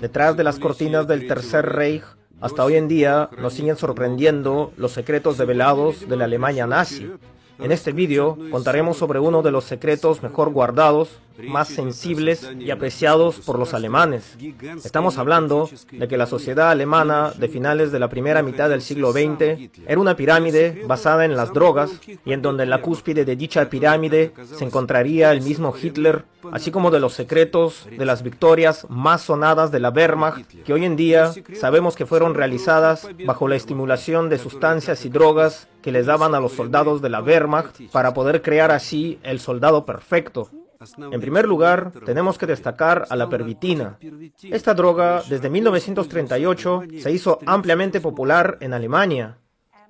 Detrás de las cortinas del Tercer Reich, hasta hoy en día nos siguen sorprendiendo los secretos develados de la Alemania nazi. En este vídeo contaremos sobre uno de los secretos mejor guardados, más sensibles y apreciados por los alemanes. Estamos hablando de que la sociedad alemana de finales de la primera mitad del siglo XX era una pirámide basada en las drogas y en donde en la cúspide de dicha pirámide se encontraría el mismo Hitler, así como de los secretos de las victorias más sonadas de la Wehrmacht, que hoy en día sabemos que fueron realizadas bajo la estimulación de sustancias y drogas que les daban a los soldados de la Wehrmacht para poder crear así el soldado perfecto. En primer lugar, tenemos que destacar a la pervitina. Esta droga, desde 1938, se hizo ampliamente popular en Alemania.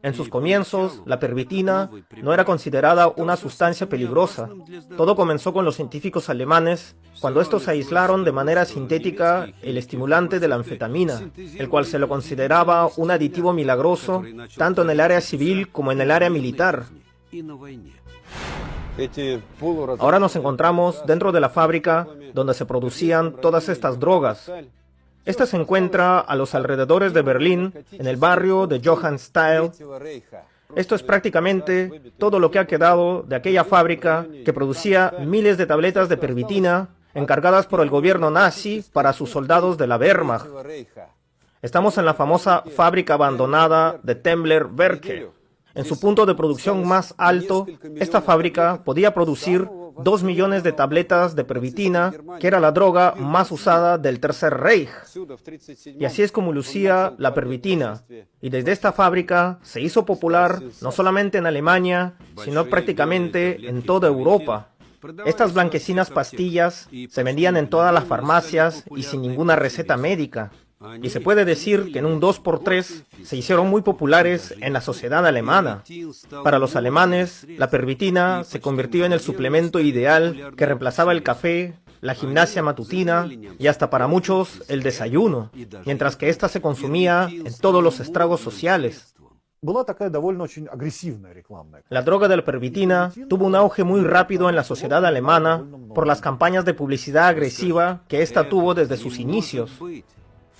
En sus comienzos, la pervitina no era considerada una sustancia peligrosa. Todo comenzó con los científicos alemanes, cuando estos aislaron de manera sintética el estimulante de la anfetamina, el cual se lo consideraba un aditivo milagroso, tanto en el área civil como en el área militar. Ahora nos encontramos dentro de la fábrica donde se producían todas estas drogas. Esta se encuentra a los alrededores de Berlín, en el barrio de Johannsthal. Esto es prácticamente todo lo que ha quedado de aquella fábrica que producía miles de tabletas de pervitina encargadas por el gobierno nazi para sus soldados de la Wehrmacht. Estamos en la famosa fábrica abandonada de Tembler-Werke. En su punto de producción más alto, esta fábrica podía producir 2 millones de tabletas de pervitina, que era la droga más usada del Tercer Reich. Y así es como lucía la pervitina. Y desde esta fábrica se hizo popular no solamente en Alemania, sino prácticamente en toda Europa. Estas blanquecinas pastillas se vendían en todas las farmacias y sin ninguna receta médica. Y se puede decir que en un 2x3 se hicieron muy populares en la sociedad alemana. Para los alemanes, la pervitina se convirtió en el suplemento ideal que reemplazaba el café, la gimnasia matutina y hasta para muchos el desayuno, mientras que ésta se consumía en todos los estragos sociales. La droga de la pervitina tuvo un auge muy rápido en la sociedad alemana por las campañas de publicidad agresiva que ésta tuvo desde sus inicios.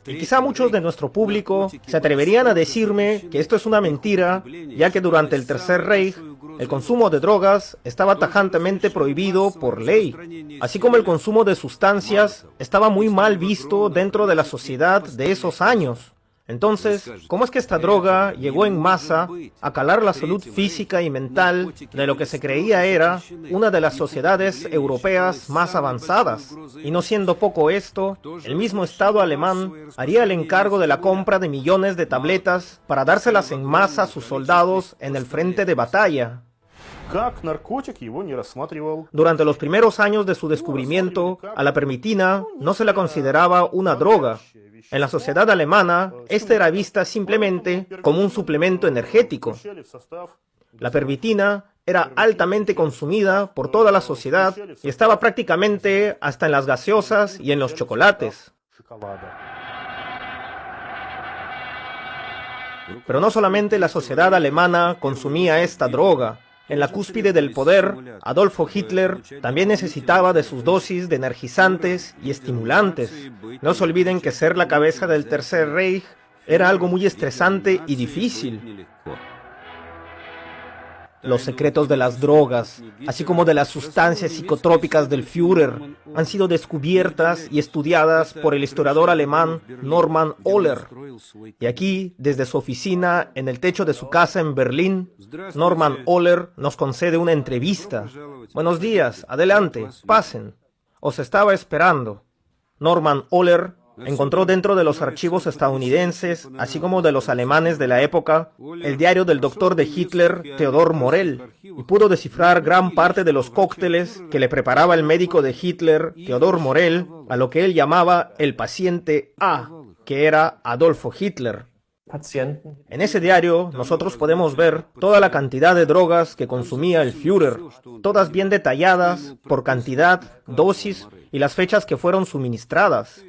Y quizá muchos de nuestro público se atreverían a decirme que esto es una mentira, ya que durante el Tercer Reich el consumo de drogas estaba tajantemente prohibido por ley, así como el consumo de sustancias estaba muy mal visto dentro de la sociedad de esos años. Entonces, ¿cómo es que esta droga llegó en masa a calar la salud física y mental de lo que se creía era una de las sociedades europeas más avanzadas? Y no siendo poco esto, el mismo Estado alemán haría el encargo de la compra de millones de tabletas para dárselas en masa a sus soldados en el frente de batalla. Durante los primeros años de su descubrimiento, a la pervitina no se la consideraba una droga. En la sociedad alemana, esta era vista simplemente como un suplemento energético. La pervitina era altamente consumida por toda la sociedad y estaba prácticamente hasta en las gaseosas y en los chocolates. Pero no solamente la sociedad alemana consumía esta droga. En la cúspide del poder, Adolfo Hitler también necesitaba de sus dosis de energizantes y estimulantes. No se olviden que ser la cabeza del Tercer Reich era algo muy estresante y difícil. Los secretos de las drogas, así como de las sustancias psicotrópicas del Führer, han sido descubiertas y estudiadas por el historiador alemán Norman Ohler. Y aquí, desde su oficina en el techo de su casa en Berlín, Norman Ohler nos concede una entrevista. Buenos días, adelante, pasen. Os estaba esperando. Norman Ohler encontró dentro de los archivos estadounidenses, así como de los alemanes de la época, el diario del doctor de Hitler, Theodor Morell, y pudo descifrar gran parte de los cócteles que le preparaba el médico de Hitler, Theodor Morell, a lo que él llamaba el paciente A, que era Adolfo Hitler. En ese diario nosotros podemos ver toda la cantidad de drogas que consumía el Führer, todas bien detalladas por cantidad, dosis y las fechas que fueron suministradas.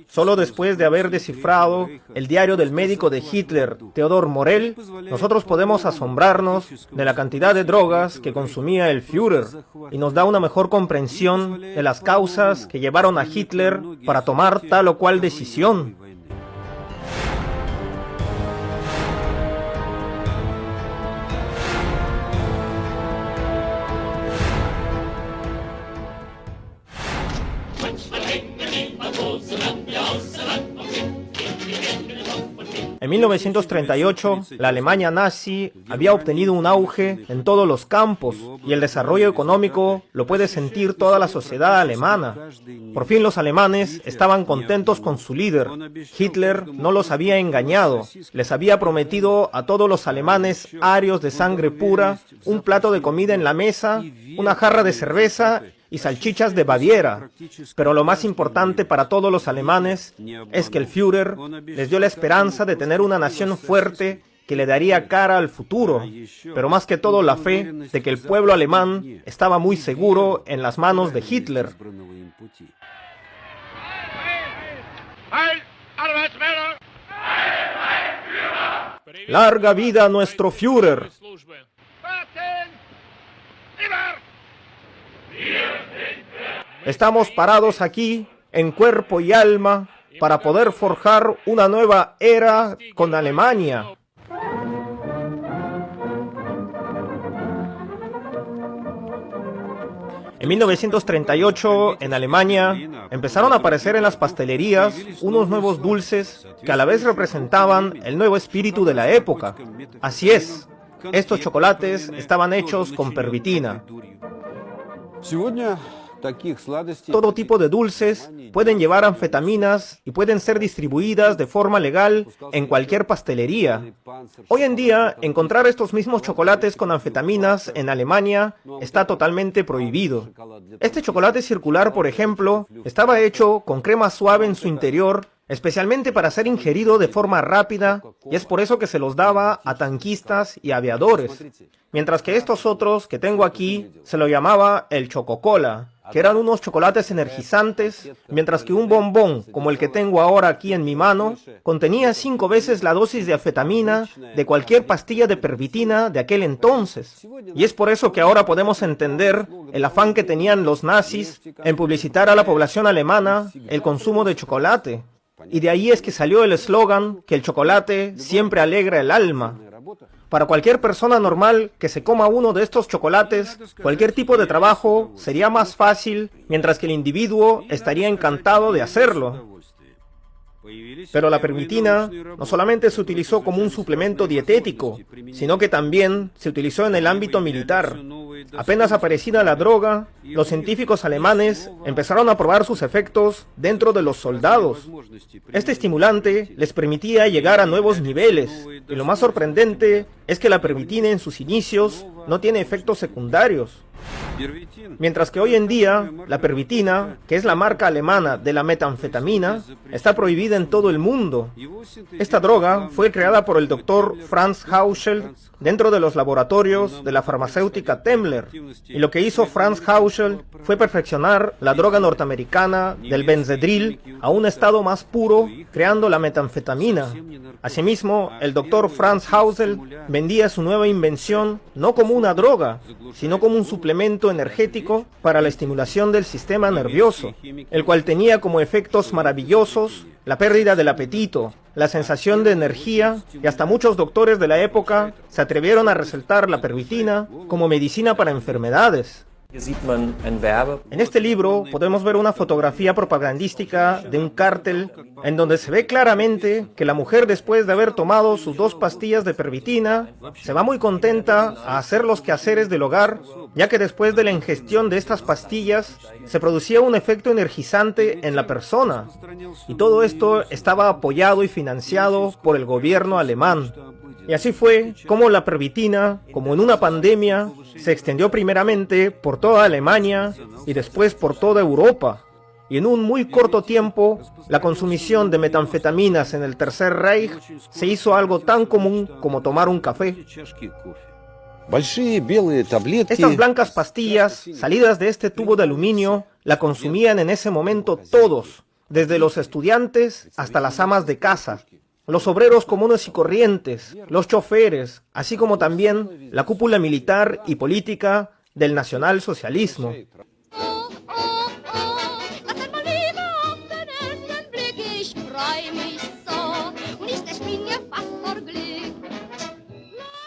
Solo después de haber descifrado el diario del médico de Hitler, Theodor Morell, nosotros podemos asombrarnos de la cantidad de drogas que consumía el Führer y nos da una mejor comprensión de las causas que llevaron a Hitler para tomar tal o cual decisión. En 1938, la Alemania nazi había obtenido un auge en todos los campos y el desarrollo económico lo puede sentir toda la sociedad alemana. Por fin los alemanes estaban contentos con su líder. Hitler no los había engañado. Les había prometido a todos los alemanes arios de sangre pura un plato de comida en la mesa, una jarra de cerveza y salchichas de Baviera. Pero lo más importante para todos los alemanes es que el Führer les dio la esperanza de tener una nación fuerte que le daría cara al futuro, pero más que todo la fe de que el pueblo alemán estaba muy seguro en las manos de Hitler. ¡Larga vida a nuestro Führer! Estamos parados aquí, en cuerpo y alma, para poder forjar una nueva era con Alemania. En 1938, en Alemania, empezaron a aparecer en las pastelerías unos nuevos dulces que a la vez representaban el nuevo espíritu de la época. Así es, estos chocolates estaban hechos con pervitina. Todo tipo de dulces pueden llevar anfetaminas y pueden ser distribuidas de forma legal en cualquier pastelería. Hoy en día, encontrar estos mismos chocolates con anfetaminas en Alemania está totalmente prohibido. Este chocolate circular, por ejemplo, estaba hecho con crema suave en su interior, especialmente para ser ingerido de forma rápida, y es por eso que se los daba a tanquistas y aviadores. Mientras que estos otros que tengo aquí se lo llamaba el Chococola, que eran unos chocolates energizantes, mientras que un bombón, como el que tengo ahora aquí en mi mano, contenía 5 veces la dosis de anfetamina de cualquier pastilla de pervitina de aquel entonces. Y es por eso que ahora podemos entender el afán que tenían los nazis en publicitar a la población alemana el consumo de chocolate. Y de ahí es que salió el eslogan que el chocolate siempre alegra el alma. Para cualquier persona normal que se coma uno de estos chocolates, cualquier tipo de trabajo sería más fácil, mientras que el individuo estaría encantado de hacerlo. Pero la pervitina no solamente se utilizó como un suplemento dietético, sino que también se utilizó en el ámbito militar. Apenas aparecida la droga, los científicos alemanes empezaron a probar sus efectos dentro de los soldados. Este estimulante les permitía llegar a nuevos niveles, y lo más sorprendente es que la pervitina en sus inicios no tiene efectos secundarios. Mientras que hoy en día, la pervitina, que es la marca alemana de la metanfetamina, está prohibida en todo el mundo. Esta droga fue creada por el doctor Franz Hausel dentro de los laboratorios de la farmacéutica Temmler. Y lo que hizo Franz Hausel fue perfeccionar la droga norteamericana del Benzedril a un estado más puro, creando la metanfetamina. Asimismo, el doctor Franz Hausel vendía su nueva invención no como una droga, sino como un suplemento energético para la estimulación del sistema nervioso, el cual tenía como efectos maravillosos la pérdida del apetito, la sensación de energía, y hasta muchos doctores de la época se atrevieron a recetar la pervitina como medicina para enfermedades. En este libro podemos ver una fotografía propagandística de un cártel en donde se ve claramente que la mujer, después de haber tomado sus 2 pastillas de pervitina, se va muy contenta a hacer los quehaceres del hogar, ya que después de la ingestión de estas pastillas se producía un efecto energizante en la persona. Y todo esto estaba apoyado y financiado por el gobierno alemán. Y así fue como la pervitina, como en una pandemia, se extendió primeramente por toda Alemania y después por toda Europa. Y en un muy corto tiempo, la consumición de metanfetaminas en el Tercer Reich se hizo algo tan común como tomar un café. Estas blancas pastillas, salidas de este tubo de aluminio, la consumían en ese momento todos. desde los estudiantes hasta las amas de casa, los obreros comunes y corrientes, los choferes, así como también la cúpula militar y política del nacionalsocialismo.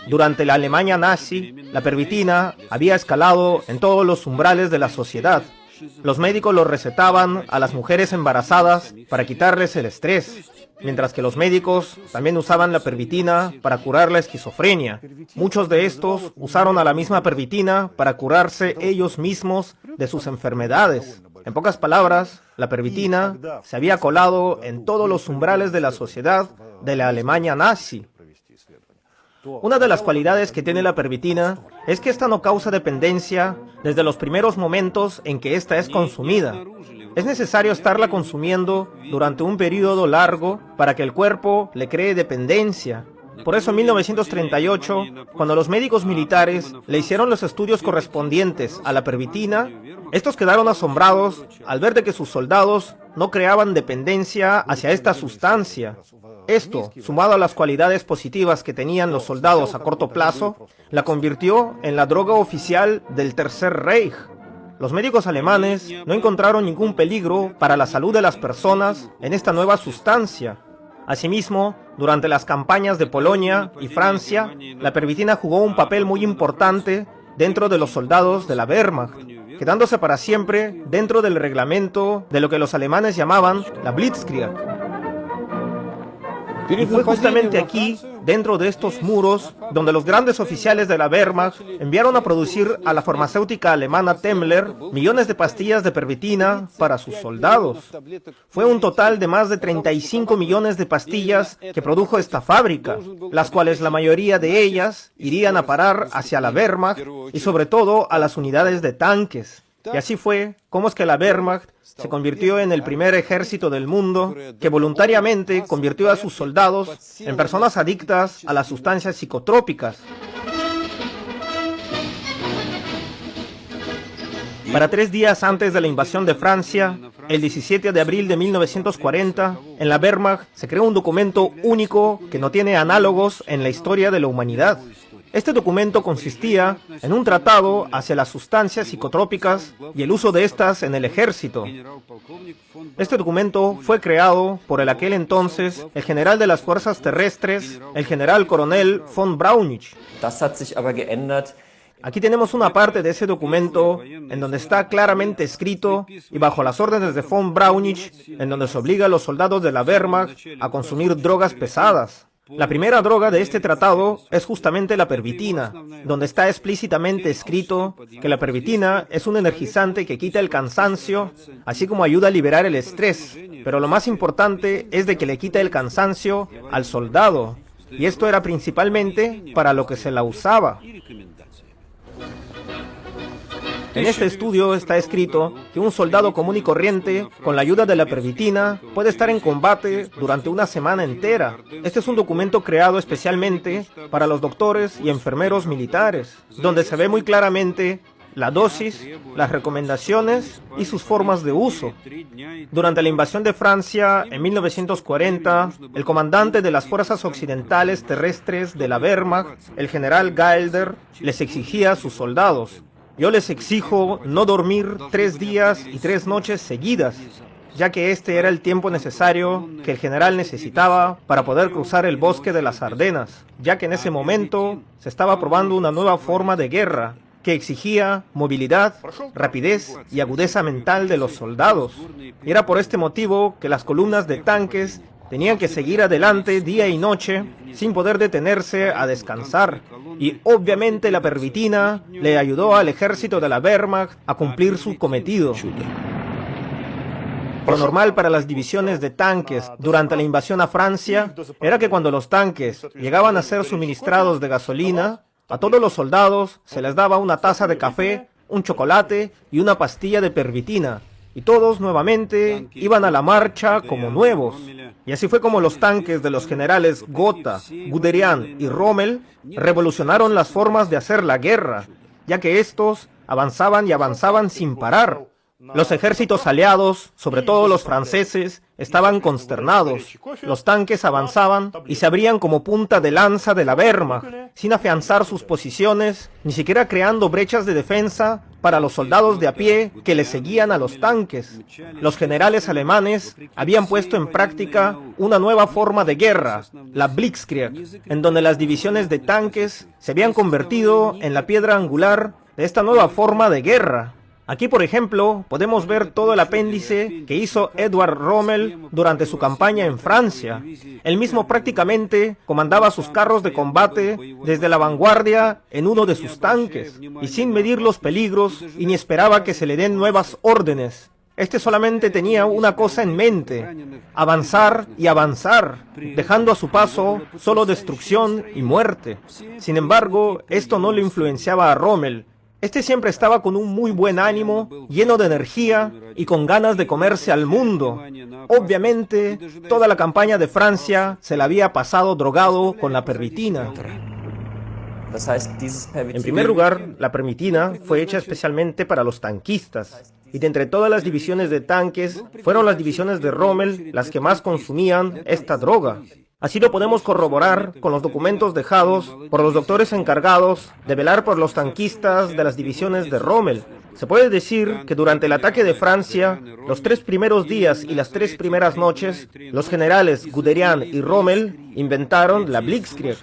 Durante la Alemania nazi, la pervitina había escalado en todos los umbrales de la sociedad. Los médicos lo recetaban a las mujeres embarazadas para quitarles el estrés, mientras que los médicos también usaban la pervitina para curar la esquizofrenia. Muchos de estos usaron a la misma pervitina para curarse ellos mismos de sus enfermedades. En pocas palabras, la pervitina se había colado en todos los umbrales de la sociedad de la Alemania nazi. Una de las cualidades que tiene la pervitina es que esta no causa dependencia desde los primeros momentos en que ésta es consumida. Es necesario estarla consumiendo durante un periodo largo para que el cuerpo le cree dependencia. Por eso en 1938, cuando los médicos militares le hicieron los estudios correspondientes a la pervitina, estos quedaron asombrados al ver de que sus soldados no creaban dependencia hacia esta sustancia. Esto, sumado a las cualidades positivas que tenían los soldados a corto plazo, la convirtió en la droga oficial del Tercer Reich. Los médicos alemanes no encontraron ningún peligro para la salud de las personas en esta nueva sustancia. Asimismo, durante las campañas de Polonia y Francia, la pervitina jugó un papel muy importante dentro de los soldados de la Wehrmacht, quedándose para siempre dentro del reglamento de lo que los alemanes llamaban la Blitzkrieg. Y fue justamente aquí, dentro de estos muros, donde los grandes oficiales de la Wehrmacht enviaron a producir a la farmacéutica alemana Temmler millones de pastillas de pervitina para sus soldados. Fue un total de más de 35 millones de pastillas que produjo esta fábrica, las cuales la mayoría de ellas irían a parar hacia la Wehrmacht y sobre todo a las unidades de tanques. Y así fue como es que la Wehrmacht se convirtió en el primer ejército del mundo que voluntariamente convirtió a sus soldados en personas adictas a las sustancias psicotrópicas. Para 3 días antes de la invasión de Francia, el 17 de abril de 1940, en la Wehrmacht se creó un documento único que no tiene análogos en la historia de la humanidad. Este documento consistía en un tratado hacia las sustancias psicotrópicas y el uso de estas en el ejército. Este documento fue creado por el aquel entonces el general de las fuerzas terrestres, el general coronel von Braunig. Aquí tenemos una parte de ese documento en donde está claramente escrito y bajo las órdenes de von Braunig, en donde se obliga a los soldados de la Wehrmacht a consumir drogas pesadas. La primera droga de este tratado es justamente la pervitina, donde está explícitamente escrito que la pervitina es un energizante que quita el cansancio, así como ayuda a liberar el estrés. Pero lo más importante es de que le quita el cansancio al soldado, y esto era principalmente para lo que se la usaba. En este estudio está escrito que un soldado común y corriente, con la ayuda de la pervitina, puede estar en combate durante una semana entera. Este es un documento creado especialmente para los doctores y enfermeros militares, donde se ve muy claramente la dosis, las recomendaciones y sus formas de uso. Durante la invasión de Francia en 1940, el comandante de las fuerzas occidentales terrestres de la Wehrmacht, el general Gaelder, les exigía a sus soldados: yo les exijo no dormir 3 días y 3 noches seguidas, ya que este era el tiempo necesario que el general necesitaba para poder cruzar el bosque de las Ardenas, ya que en ese momento se estaba probando una nueva forma de guerra que exigía movilidad, rapidez y agudeza mental de los soldados. Y era por este motivo que las columnas de tanques tenían que seguir adelante día y noche sin poder detenerse a descansar. Y obviamente la pervitina le ayudó al ejército de la Wehrmacht a cumplir su cometido. Lo normal para las divisiones de tanques durante la invasión a Francia era que cuando los tanques llegaban a ser suministrados de gasolina, a todos los soldados se les daba una taza de café, un chocolate y una pastilla de pervitina. Y todos nuevamente iban a la marcha como nuevos. Y así fue como los tanques de los generales Gotha, Guderian y Rommel revolucionaron las formas de hacer la guerra, ya que estos avanzaban y avanzaban sin parar. Los ejércitos aliados, sobre todo los franceses, estaban consternados. Los tanques avanzaban y se abrían como punta de lanza de la Wehrmacht, sin afianzar sus posiciones, ni siquiera creando brechas de defensa para los soldados de a pie que le seguían a los tanques. Los generales alemanes habían puesto en práctica una nueva forma de guerra, la Blitzkrieg, en donde las divisiones de tanques se habían convertido en la piedra angular de esta nueva forma de guerra. Aquí, por ejemplo, podemos ver todo el apéndice que hizo Edward Rommel durante su campaña en Francia. Él mismo prácticamente comandaba sus carros de combate desde la vanguardia en uno de sus tanques, y sin medir los peligros y ni esperaba que se le den nuevas órdenes. Este solamente tenía una cosa en mente: avanzar y avanzar, dejando a su paso solo destrucción y muerte. Sin embargo, esto no le influenciaba a Rommel. Este siempre estaba con un muy buen ánimo, lleno de energía y con ganas de comerse al mundo. Obviamente, toda la campaña de Francia se la había pasado drogado con la pervitina. En primer lugar, la pervitina fue hecha especialmente para los tanquistas. Y de entre todas las divisiones de tanques, fueron las divisiones de Rommel las que más consumían esta droga. Así lo podemos corroborar con los documentos dejados por los doctores encargados de velar por los tanquistas de las divisiones de Rommel. Se puede decir que durante el ataque de Francia, los 3 primeros días y las 3 primeras noches, los generales Guderian y Rommel inventaron la Blitzkrieg,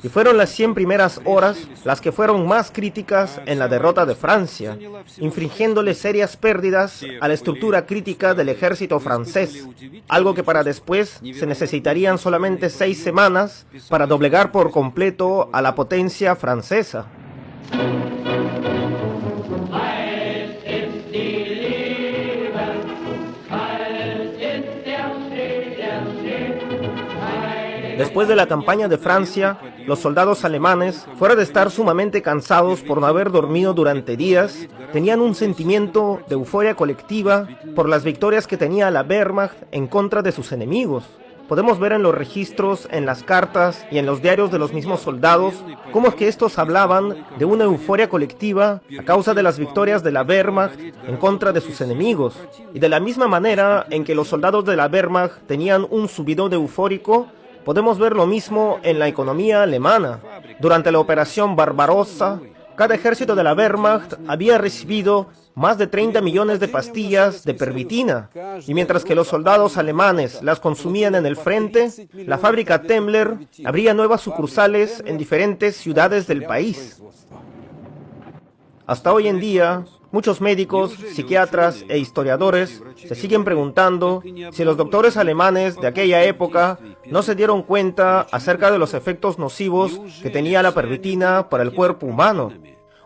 y fueron las 100 primeras horas las que fueron más críticas en la derrota de Francia, infringiéndole serias pérdidas a la estructura crítica del ejército francés, algo que para después se necesitarían solamente 6 semanas para doblegar por completo a la potencia francesa. Después de la campaña de Francia, los soldados alemanes, fuera de estar sumamente cansados por no haber dormido durante días, tenían un sentimiento de euforia colectiva por las victorias que tenía la Wehrmacht en contra de sus enemigos. Podemos ver en los registros, en las cartas y en los diarios de los mismos soldados cómo es que estos hablaban de una euforia colectiva a causa de las victorias de la Wehrmacht en contra de sus enemigos. Y de la misma manera en que los soldados de la Wehrmacht tenían un subidón eufórico, podemos ver lo mismo en la economía alemana. Durante la Operación Barbarossa, cada ejército de la Wehrmacht había recibido más de 30 millones de pastillas de pervitina, y mientras que los soldados alemanes las consumían en el frente, la fábrica Temmler abría nuevas sucursales en diferentes ciudades del país. Hasta hoy en día, muchos médicos, psiquiatras e historiadores se siguen preguntando si los doctores alemanes de aquella época no se dieron cuenta acerca de los efectos nocivos que tenía la pervitina para el cuerpo humano.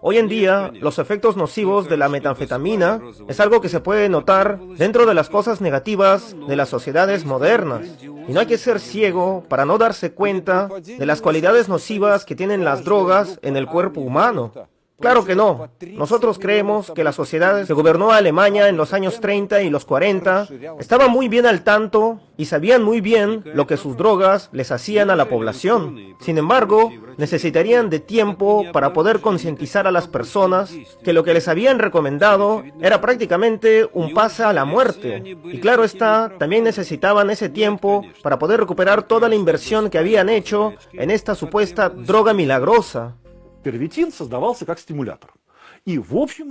Hoy en día, los efectos nocivos de la metanfetamina es algo que se puede notar dentro de las cosas negativas de las sociedades modernas. Y no hay que ser ciego para no darse cuenta de las cualidades nocivas que tienen las drogas en el cuerpo humano. Claro que no. Nosotros creemos que la sociedad que gobernó a Alemania en los años 30 y los 40 estaba muy bien al tanto y sabían muy bien lo que sus drogas les hacían a la población. Sin embargo, necesitarían de tiempo para poder concientizar a las personas que lo que les habían recomendado era prácticamente un pase a la muerte. Y claro está, también necesitaban ese tiempo para poder recuperar toda la inversión que habían hecho en esta supuesta droga milagrosa.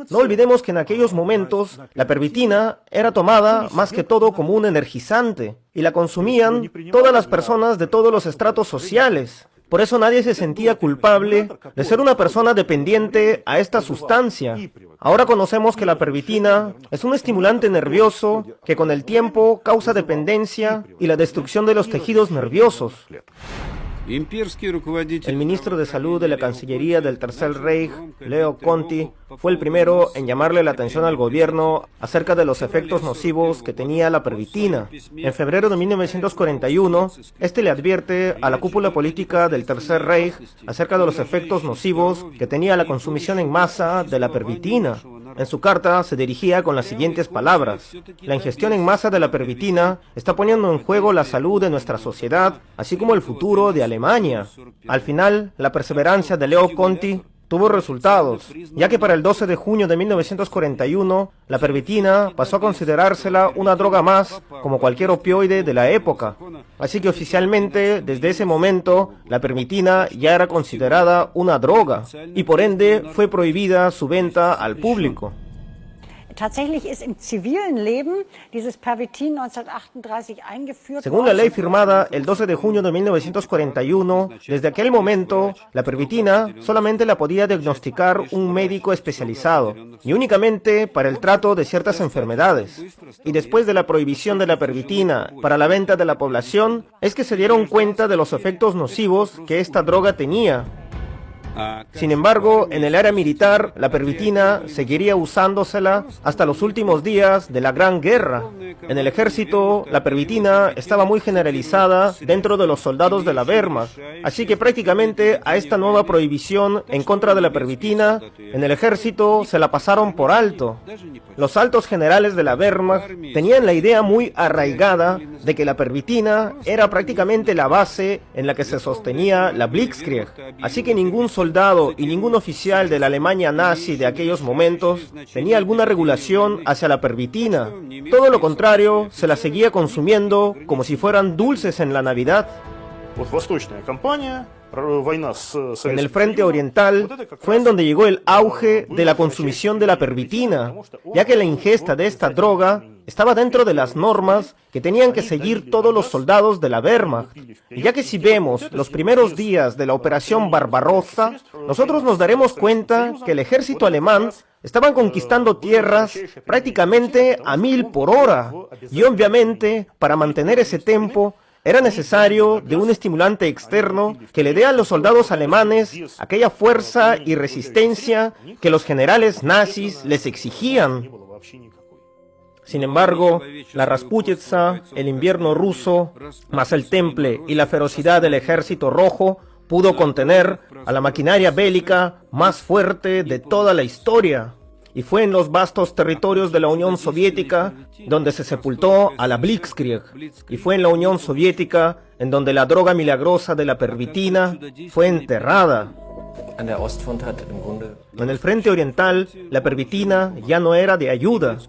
No olvidemos que en aquellos momentos la pervitina era tomada más que todo como un energizante y la consumían todas las personas de todos los estratos sociales. Por eso nadie se sentía culpable de ser una persona dependiente a esta sustancia. Ahora conocemos que la pervitina es un estimulante nervioso que con el tiempo causa dependencia y la destrucción de los tejidos nerviosos. El ministro de Salud de la Cancillería del Tercer Reich, Leo Conti, fue el primero en llamarle la atención al gobierno acerca de los efectos nocivos que tenía la pervitina. En febrero de 1941, este le advierte a la cúpula política del Tercer Reich acerca de los efectos nocivos que tenía la consumición en masa de la pervitina. En su carta se dirigía con las siguientes palabras: la ingestión en masa de la pervitina está poniendo en juego la salud de nuestra sociedad, así como el futuro de Alemania. Al final, la perseverancia de Leo Conti tuvo resultados, ya que para el 12 de junio de 1941, la pervitina pasó a considerársela una droga más, como cualquier opioide de la época. Así que oficialmente, desde ese momento, la pervitina ya era considerada una droga, y por ende fue prohibida su venta al público. Según la ley firmada el 12 de junio de 1941, desde aquel momento, la pervitina solamente la podía diagnosticar un médico especializado, y únicamente para el trato de ciertas enfermedades. Y después de la prohibición de la pervitina para la venta de la población, es que se dieron cuenta de los efectos nocivos que esta droga tenía. Sin embargo, en el área militar, la pervitina seguiría usándosela hasta los últimos días de la Gran Guerra. En el ejército, la pervitina estaba muy generalizada dentro de los soldados de la Wehrmacht, así que prácticamente a esta nueva prohibición en contra de la pervitina, en el ejército se la pasaron por alto. Los altos generales de la Wehrmacht tenían la idea muy arraigada de que la pervitina era prácticamente la base en la que se sostenía la Blitzkrieg, así que ningún soldado y ningún oficial de la Alemania nazi de aquellos momentos tenía alguna regulación hacia la pervitina. Todo lo contrario, se la seguía consumiendo como si fueran dulces en la Navidad. En el frente oriental fue en donde llegó el auge de la consumición de la pervitina, ya que la ingesta de esta droga estaba dentro de las normas que tenían que seguir todos los soldados de la Wehrmacht. Y ya que si vemos los primeros días de la Operación Barbarossa, nosotros nos daremos cuenta que el ejército alemán estaban conquistando tierras prácticamente a 1000 por hora. Y obviamente, para mantener ese tempo, era necesario de un estimulante externo que le dé a los soldados alemanes aquella fuerza y resistencia que los generales nazis les exigían. Sin embargo, la Rasputitsa, el invierno ruso, más el temple y la ferocidad del ejército rojo pudo contener a la maquinaria bélica más fuerte de toda la historia. Y fue en los vastos territorios de la Unión Soviética donde se sepultó a la Blitzkrieg. Y fue en la Unión Soviética en donde la droga milagrosa de la pervitina fue enterrada. En el frente oriental, la pervitina ya no era de ayuda,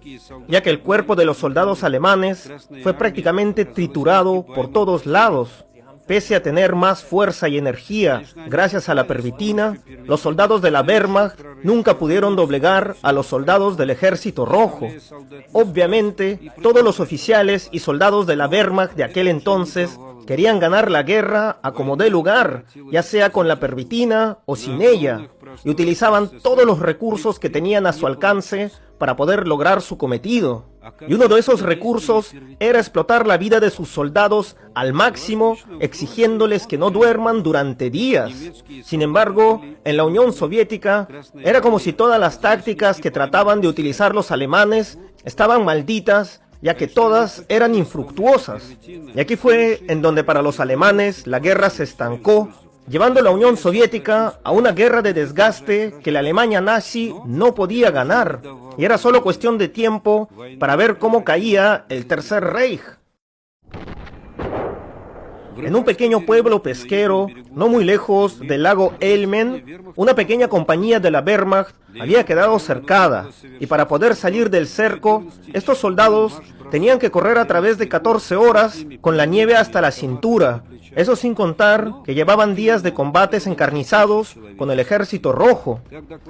ya que el cuerpo de los soldados alemanes fue prácticamente triturado por todos lados. Pese a tener más fuerza y energía gracias a la pervitina, los soldados de la Wehrmacht nunca pudieron doblegar a los soldados del Ejército Rojo. Obviamente, todos los oficiales y soldados de la Wehrmacht de aquel entonces querían ganar la guerra a como dé lugar, ya sea con la pervitina o sin ella, y utilizaban todos los recursos que tenían a su alcance para poder lograr su cometido. Y uno de esos recursos era explotar la vida de sus soldados al máximo, exigiéndoles que no duerman durante días. Sin embargo, en la Unión Soviética, era como si todas las tácticas que trataban de utilizar los alemanes estaban malditas, ya que todas eran infructuosas. Y aquí fue en donde para los alemanes la guerra se estancó, llevando a la Unión Soviética a una guerra de desgaste que la Alemania nazi no podía ganar, y era solo cuestión de tiempo para ver cómo caía el Tercer Reich. En un pequeño pueblo pesquero, no muy lejos del lago Elmen, una pequeña compañía de la Wehrmacht había quedado cercada, y para poder salir del cerco, estos soldados tenían que correr a través de 14 horas con la nieve hasta la cintura. Eso sin contar que llevaban días de combates encarnizados con el Ejército Rojo.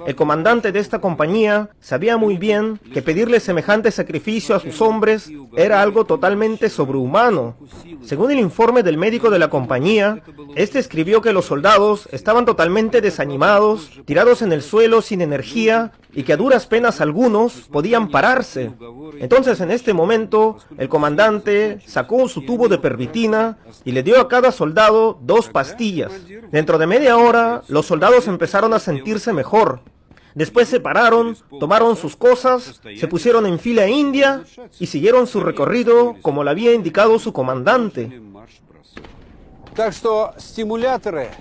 El comandante de esta compañía sabía muy bien que pedirle semejante sacrificio a sus hombres era algo totalmente sobrehumano. Según el informe del médico de la compañía, este escribió que los soldados estaban totalmente desanimados, tirados en el suelo sin energía y que a duras penas algunos podían pararse. Entonces en este momento el comandante sacó su tubo de pervitina y le dio a cada soldado 2 pastillas. Dentro de media hora los soldados empezaron a sentirse mejor. Después se pararon, tomaron sus cosas, se pusieron en fila india y siguieron su recorrido como lo había indicado su comandante.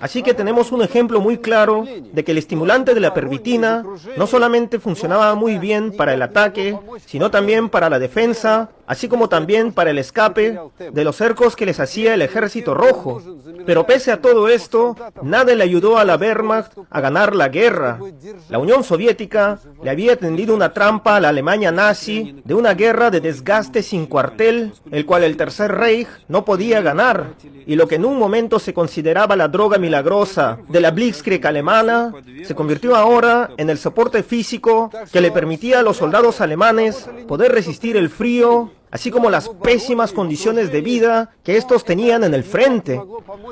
Así que tenemos un ejemplo muy claro de que el estimulante de la pervitina no solamente funcionaba muy bien para el ataque, sino también para la defensa así como también para el escape de los cercos que les hacía el Ejército Rojo. Pero pese a todo esto, nada le ayudó a la Wehrmacht a ganar la guerra. La Unión Soviética le había tendido una trampa a la Alemania nazi de una guerra de desgaste sin cuartel, el cual el Tercer Reich no podía ganar. Y lo que en un momento se consideraba la droga milagrosa de la Blitzkrieg alemana, se convirtió ahora en el soporte físico que le permitía a los soldados alemanes poder resistir el frío, así como las pésimas condiciones de vida que estos tenían en el frente.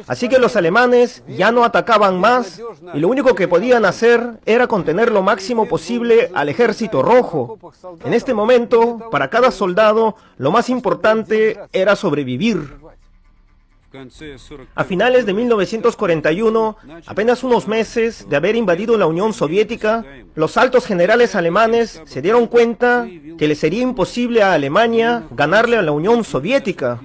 Así que los alemanes ya no atacaban más y lo único que podían hacer era contener lo máximo posible al Ejército Rojo. En este momento, para cada soldado, lo más importante era sobrevivir. A finales de 1941, apenas unos meses de haber invadido la Unión Soviética, los altos generales alemanes se dieron cuenta que le sería imposible a Alemania ganarle a la Unión Soviética.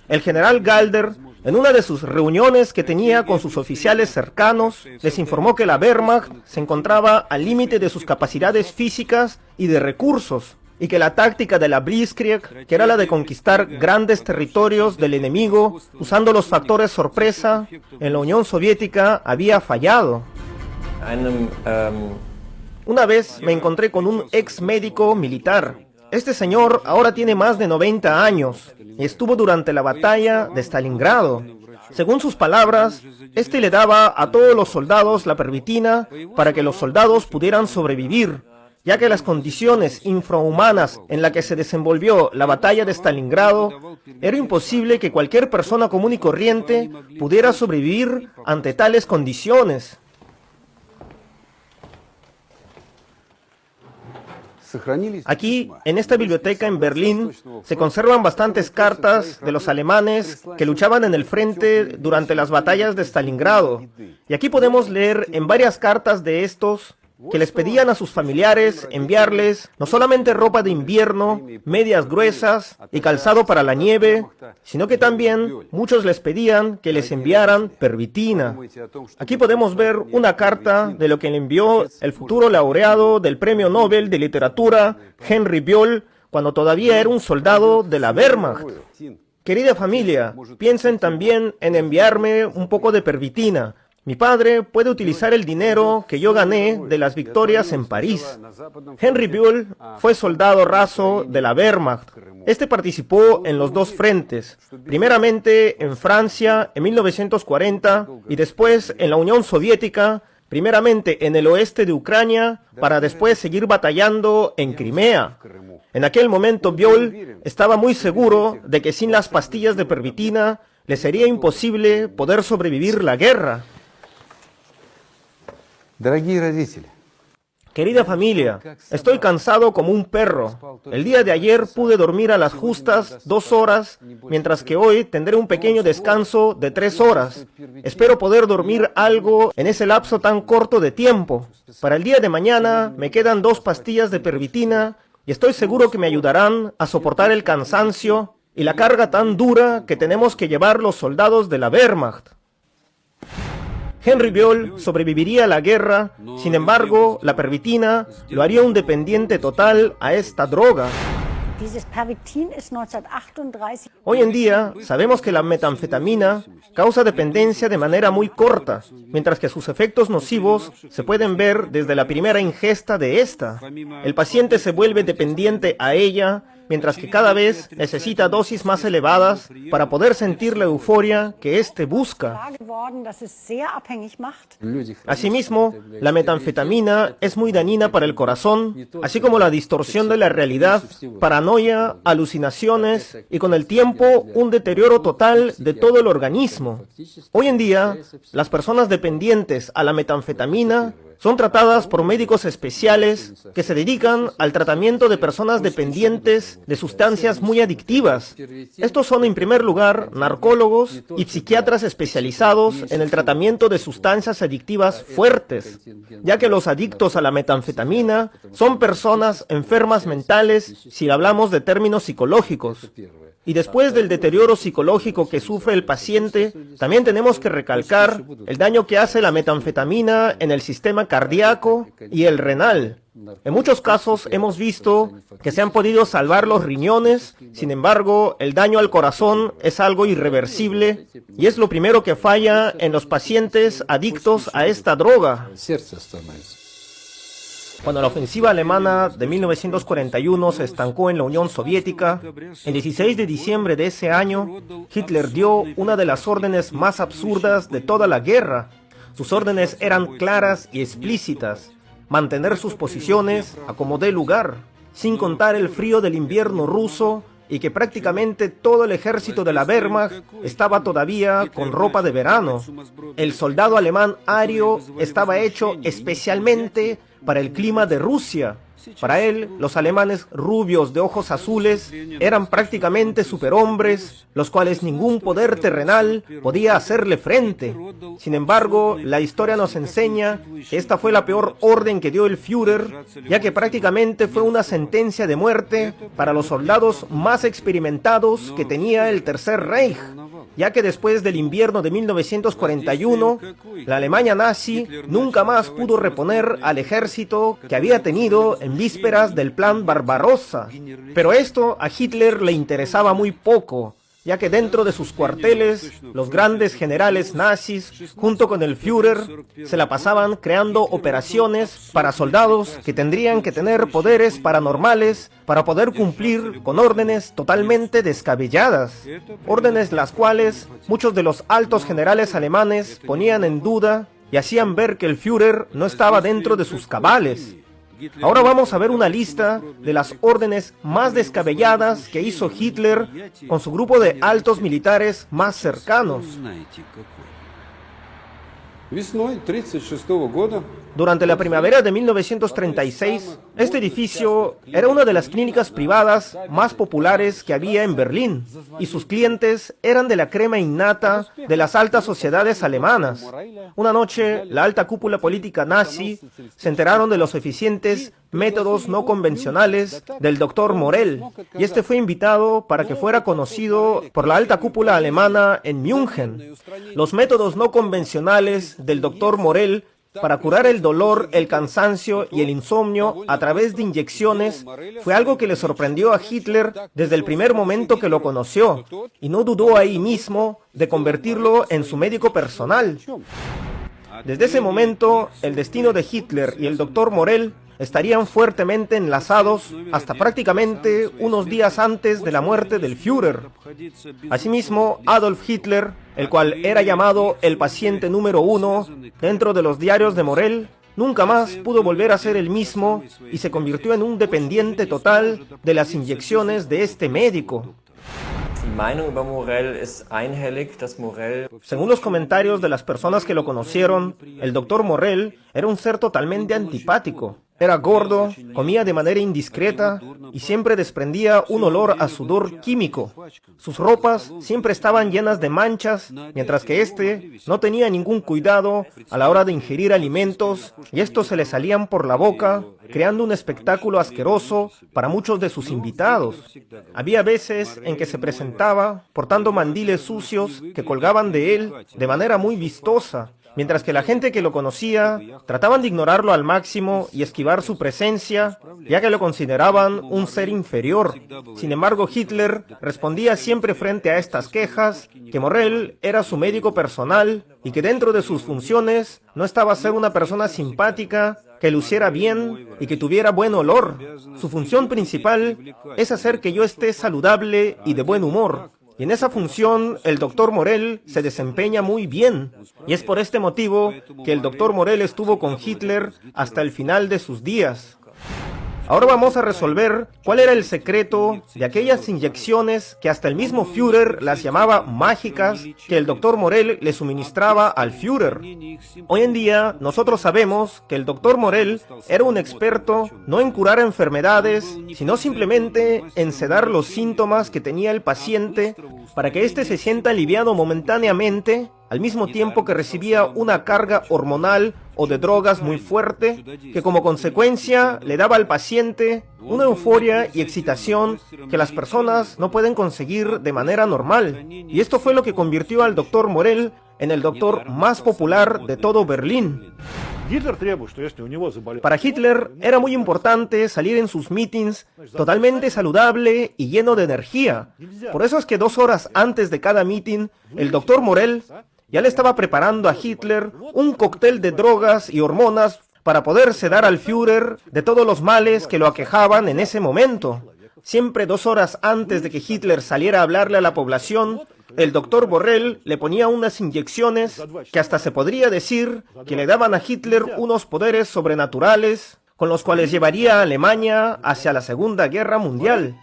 El general Galder, en una de sus reuniones que tenía con sus oficiales cercanos, les informó que la Wehrmacht se encontraba al límite de sus capacidades físicas y de recursos, y que la táctica de la Blitzkrieg, que era la de conquistar grandes territorios del enemigo usando los factores sorpresa, en la Unión Soviética había fallado. Una vez me encontré con un ex médico militar. Este señor ahora tiene más de 90 años y estuvo durante la batalla de Stalingrado. Según sus palabras, este le daba a todos los soldados la pervitina para que los soldados pudieran sobrevivir, ya que las condiciones infrahumanas en las que se desenvolvió la batalla de Stalingrado, era imposible que cualquier persona común y corriente pudiera sobrevivir ante tales condiciones. Aquí, en esta biblioteca en Berlín, se conservan bastantes cartas de los alemanes que luchaban en el frente durante las batallas de Stalingrado. Y aquí podemos leer en varias cartas de estos que les pedían a sus familiares enviarles no solamente ropa de invierno, medias gruesas y calzado para la nieve, sino que también muchos les pedían que les enviaran pervitina. Aquí podemos ver una carta de lo que le envió el futuro laureado del Premio Nobel de Literatura, Henry Böll, cuando todavía era un soldado de la Wehrmacht. Querida familia, piensen también en enviarme un poco de pervitina. Mi padre puede utilizar el dinero que yo gané de las victorias en París. Henry Böll fue soldado raso de la Wehrmacht. Este participó en los dos frentes, primeramente en Francia en 1940 y después en la Unión Soviética, primeramente en el oeste de Ucrania, para después seguir batallando en Crimea. En aquel momento Böll estaba muy seguro de que sin las pastillas de pervitina le sería imposible poder sobrevivir la guerra. Querida familia, estoy cansado como un perro. El día de ayer pude dormir a las justas 2 horas, mientras que hoy tendré un pequeño descanso de 3 horas. Espero poder dormir algo en ese lapso tan corto de tiempo. Para el día de mañana me quedan 2 pastillas de pervitina y estoy seguro que me ayudarán a soportar el cansancio y la carga tan dura que tenemos que llevar los soldados de la Wehrmacht. Henry Böll sobreviviría a la guerra, sin embargo, la pervitina lo haría un dependiente total a esta droga. Hoy en día sabemos que la metanfetamina causa dependencia de manera muy corta, mientras que sus efectos nocivos se pueden ver desde la primera ingesta de esta. El paciente se vuelve dependiente a ella, mientras que cada vez necesita dosis más elevadas para poder sentir la euforia que éste busca. Asimismo, la metanfetamina es muy dañina para el corazón, así como la distorsión de la realidad, paranoia, alucinaciones y con el tiempo un deterioro total de todo el organismo. Hoy en día, las personas dependientes a la metanfetamina son tratadas por médicos especiales que se dedican al tratamiento de personas dependientes de sustancias muy adictivas. Estos son, en primer lugar, narcólogos y psiquiatras especializados en el tratamiento de sustancias adictivas fuertes, ya que los adictos a la metanfetamina son personas enfermas mentales si hablamos de términos psicológicos. Y después del deterioro psicológico que sufre el paciente, también tenemos que recalcar el daño que hace la metanfetamina en el sistema cardíaco y el renal. En muchos casos hemos visto que se han podido salvar los riñones, sin embargo, el daño al corazón es algo irreversible y es lo primero que falla en los pacientes adictos a esta droga. Cuando la ofensiva alemana de 1941 se estancó en la Unión Soviética, el 16 de diciembre de ese año, Hitler dio una de las órdenes más absurdas de toda la guerra. Sus órdenes eran claras y explícitas: mantener sus posiciones a como dé lugar, sin contar el frío del invierno ruso y que prácticamente todo el ejército de la Wehrmacht estaba todavía con ropa de verano. El soldado alemán ario estaba hecho especialmente para el clima de Rusia. Para él, los alemanes rubios de ojos azules eran prácticamente superhombres, los cuales ningún poder terrenal podía hacerle frente. Sin embargo, la historia nos enseña que esta fue la peor orden que dio el Führer, ya que prácticamente fue una sentencia de muerte para los soldados más experimentados que tenía el Tercer Reich, ya que después del invierno de 1941, la Alemania nazi nunca más pudo reponer al ejército que había tenido en vísperas del Plan Barbarossa. Pero esto a Hitler le interesaba muy poco, ya que dentro de sus cuarteles, los grandes generales nazis, junto con el Führer, se la pasaban creando operaciones para soldados que tendrían que tener poderes paranormales para poder cumplir con órdenes totalmente descabelladas, órdenes las cuales muchos de los altos generales alemanes ponían en duda y hacían ver que el Führer no estaba dentro de sus cabales. Ahora vamos a ver una lista de las órdenes más descabelladas que hizo Hitler con su grupo de altos militares más cercanos. Durante la primavera de 1936, este edificio era una de las clínicas privadas más populares que había en Berlín, y sus clientes eran de la crema innata de las altas sociedades alemanas. Una noche, la alta cúpula política nazi se enteraron de los eficientes métodos no convencionales del Dr. Morell, y este fue invitado para que fuera conocido por la alta cúpula alemana en München. Los métodos no convencionales del Dr. Morell para curar el dolor, el cansancio y el insomnio a través de inyecciones fue algo que le sorprendió a Hitler desde el primer momento que lo conoció, y no dudó ahí mismo de convertirlo en su médico personal. Desde ese momento, el destino de Hitler y el Dr. Morell estarían fuertemente enlazados hasta prácticamente unos días antes de la muerte del Führer. Asimismo, Adolf Hitler, el cual era llamado el paciente número 1 dentro de los diarios de Morell, nunca más pudo volver a ser el mismo y se convirtió en un dependiente total de las inyecciones de este médico. Según los comentarios de las personas que lo conocieron, el Dr. Morell era un ser totalmente antipático. Era gordo, comía de manera indiscreta y siempre desprendía un olor a sudor químico. Sus ropas siempre estaban llenas de manchas, mientras que este no tenía ningún cuidado a la hora de ingerir alimentos y estos se le salían por la boca, creando un espectáculo asqueroso para muchos de sus invitados. Había veces en que se presentaba portando mandiles sucios que colgaban de él de manera muy vistosa, mientras que la gente que lo conocía trataban de ignorarlo al máximo y esquivar su presencia, ya que lo consideraban un ser inferior. Sin embargo, Hitler respondía siempre frente a estas quejas que Morell era su médico personal y que dentro de sus funciones no estaba ser una persona simpática, que luciera bien y que tuviera buen olor. Su función principal es hacer que yo esté saludable y de buen humor. Y en esa función el Dr. Morell se desempeña muy bien. Y es por este motivo que el Dr. Morell estuvo con Hitler hasta el final de sus días. Ahora vamos a resolver cuál era el secreto de aquellas inyecciones que hasta el mismo Führer las llamaba mágicas que el Dr. Morell le suministraba al Führer. Hoy en día nosotros sabemos que el Dr. Morell era un experto no en curar enfermedades, sino simplemente en sedar los síntomas que tenía el paciente para que éste se sienta aliviado momentáneamente, al mismo tiempo que recibía una carga hormonal o de drogas muy fuerte, que como consecuencia le daba al paciente una euforia y excitación que las personas no pueden conseguir de manera normal. Y esto fue lo que convirtió al Dr. Morell en el doctor más popular de todo Berlín. Para Hitler era muy importante salir en sus mítines totalmente saludable y lleno de energía. Por eso es que 2 horas antes de cada mitin, el doctor Morell ya le estaba preparando a Hitler un cóctel de drogas y hormonas para poder sedar al Führer de todos los males que lo aquejaban en ese momento. Siempre 2 horas antes de que Hitler saliera a hablarle a la población, el doctor Morell le ponía unas inyecciones que hasta se podría decir que le daban a Hitler unos poderes sobrenaturales con los cuales llevaría a Alemania hacia la Segunda Guerra Mundial.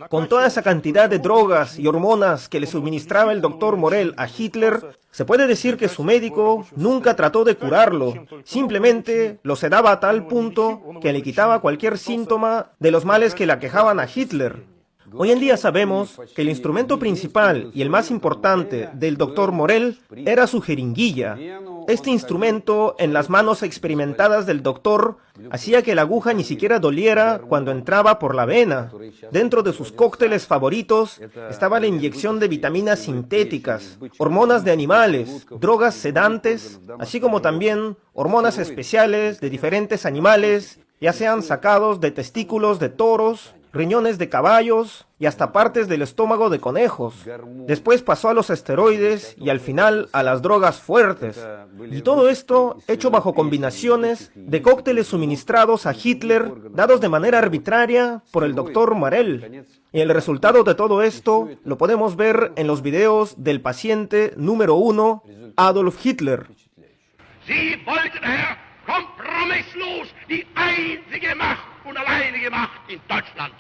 Con toda esa cantidad de drogas y hormonas que le suministraba el doctor Morell a Hitler, se puede decir que su médico nunca trató de curarlo, simplemente lo sedaba a tal punto que le quitaba cualquier síntoma de los males que le aquejaban a Hitler. Hoy en día sabemos que el instrumento principal y el más importante del doctor Morell era su jeringuilla. Este instrumento en las manos experimentadas del doctor hacía que la aguja ni siquiera doliera cuando entraba por la vena. Dentro de sus cócteles favoritos estaba la inyección de vitaminas sintéticas, hormonas de animales, drogas sedantes, así como también hormonas especiales de diferentes animales, ya sean sacados de testículos de toros, riñones de caballos y hasta partes del estómago de conejos. Después pasó a los esteroides y al final a las drogas fuertes. Y todo esto hecho bajo combinaciones de cócteles suministrados a Hitler, dados de manera arbitraria por el doctor Morell. Y el resultado de todo esto lo podemos ver en los videos del paciente número 1, Adolf Hitler. Sie wollten, Herr, kompromisslos die einzige Macht und alleinige Macht in Deutschland.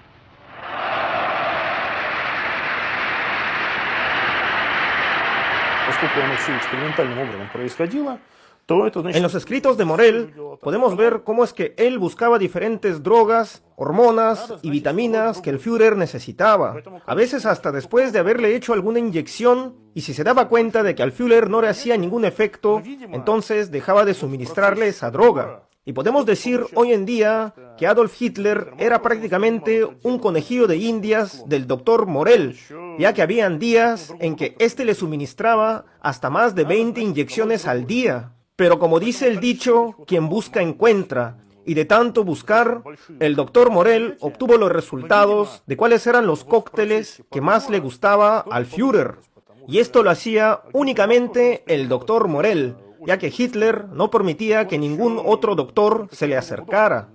En los escritos de Morell podemos ver cómo es que él buscaba diferentes drogas, hormonas y vitaminas que el Führer necesitaba. A veces hasta después de haberle hecho alguna inyección, y si se daba cuenta de que al Führer no le hacía ningún efecto, entonces dejaba de suministrarle esa droga. Y podemos decir hoy en día que Adolf Hitler era prácticamente un conejillo de indias del doctor Morell, ya que habían días en que éste le suministraba hasta más de 20 inyecciones al día. Pero como dice el dicho, quien busca encuentra, y de tanto buscar, el doctor Morell obtuvo los resultados de cuáles eran los cócteles que más le gustaba al Führer. Y esto lo hacía únicamente el doctor Morell, ya que Hitler no permitía que ningún otro doctor se le acercara.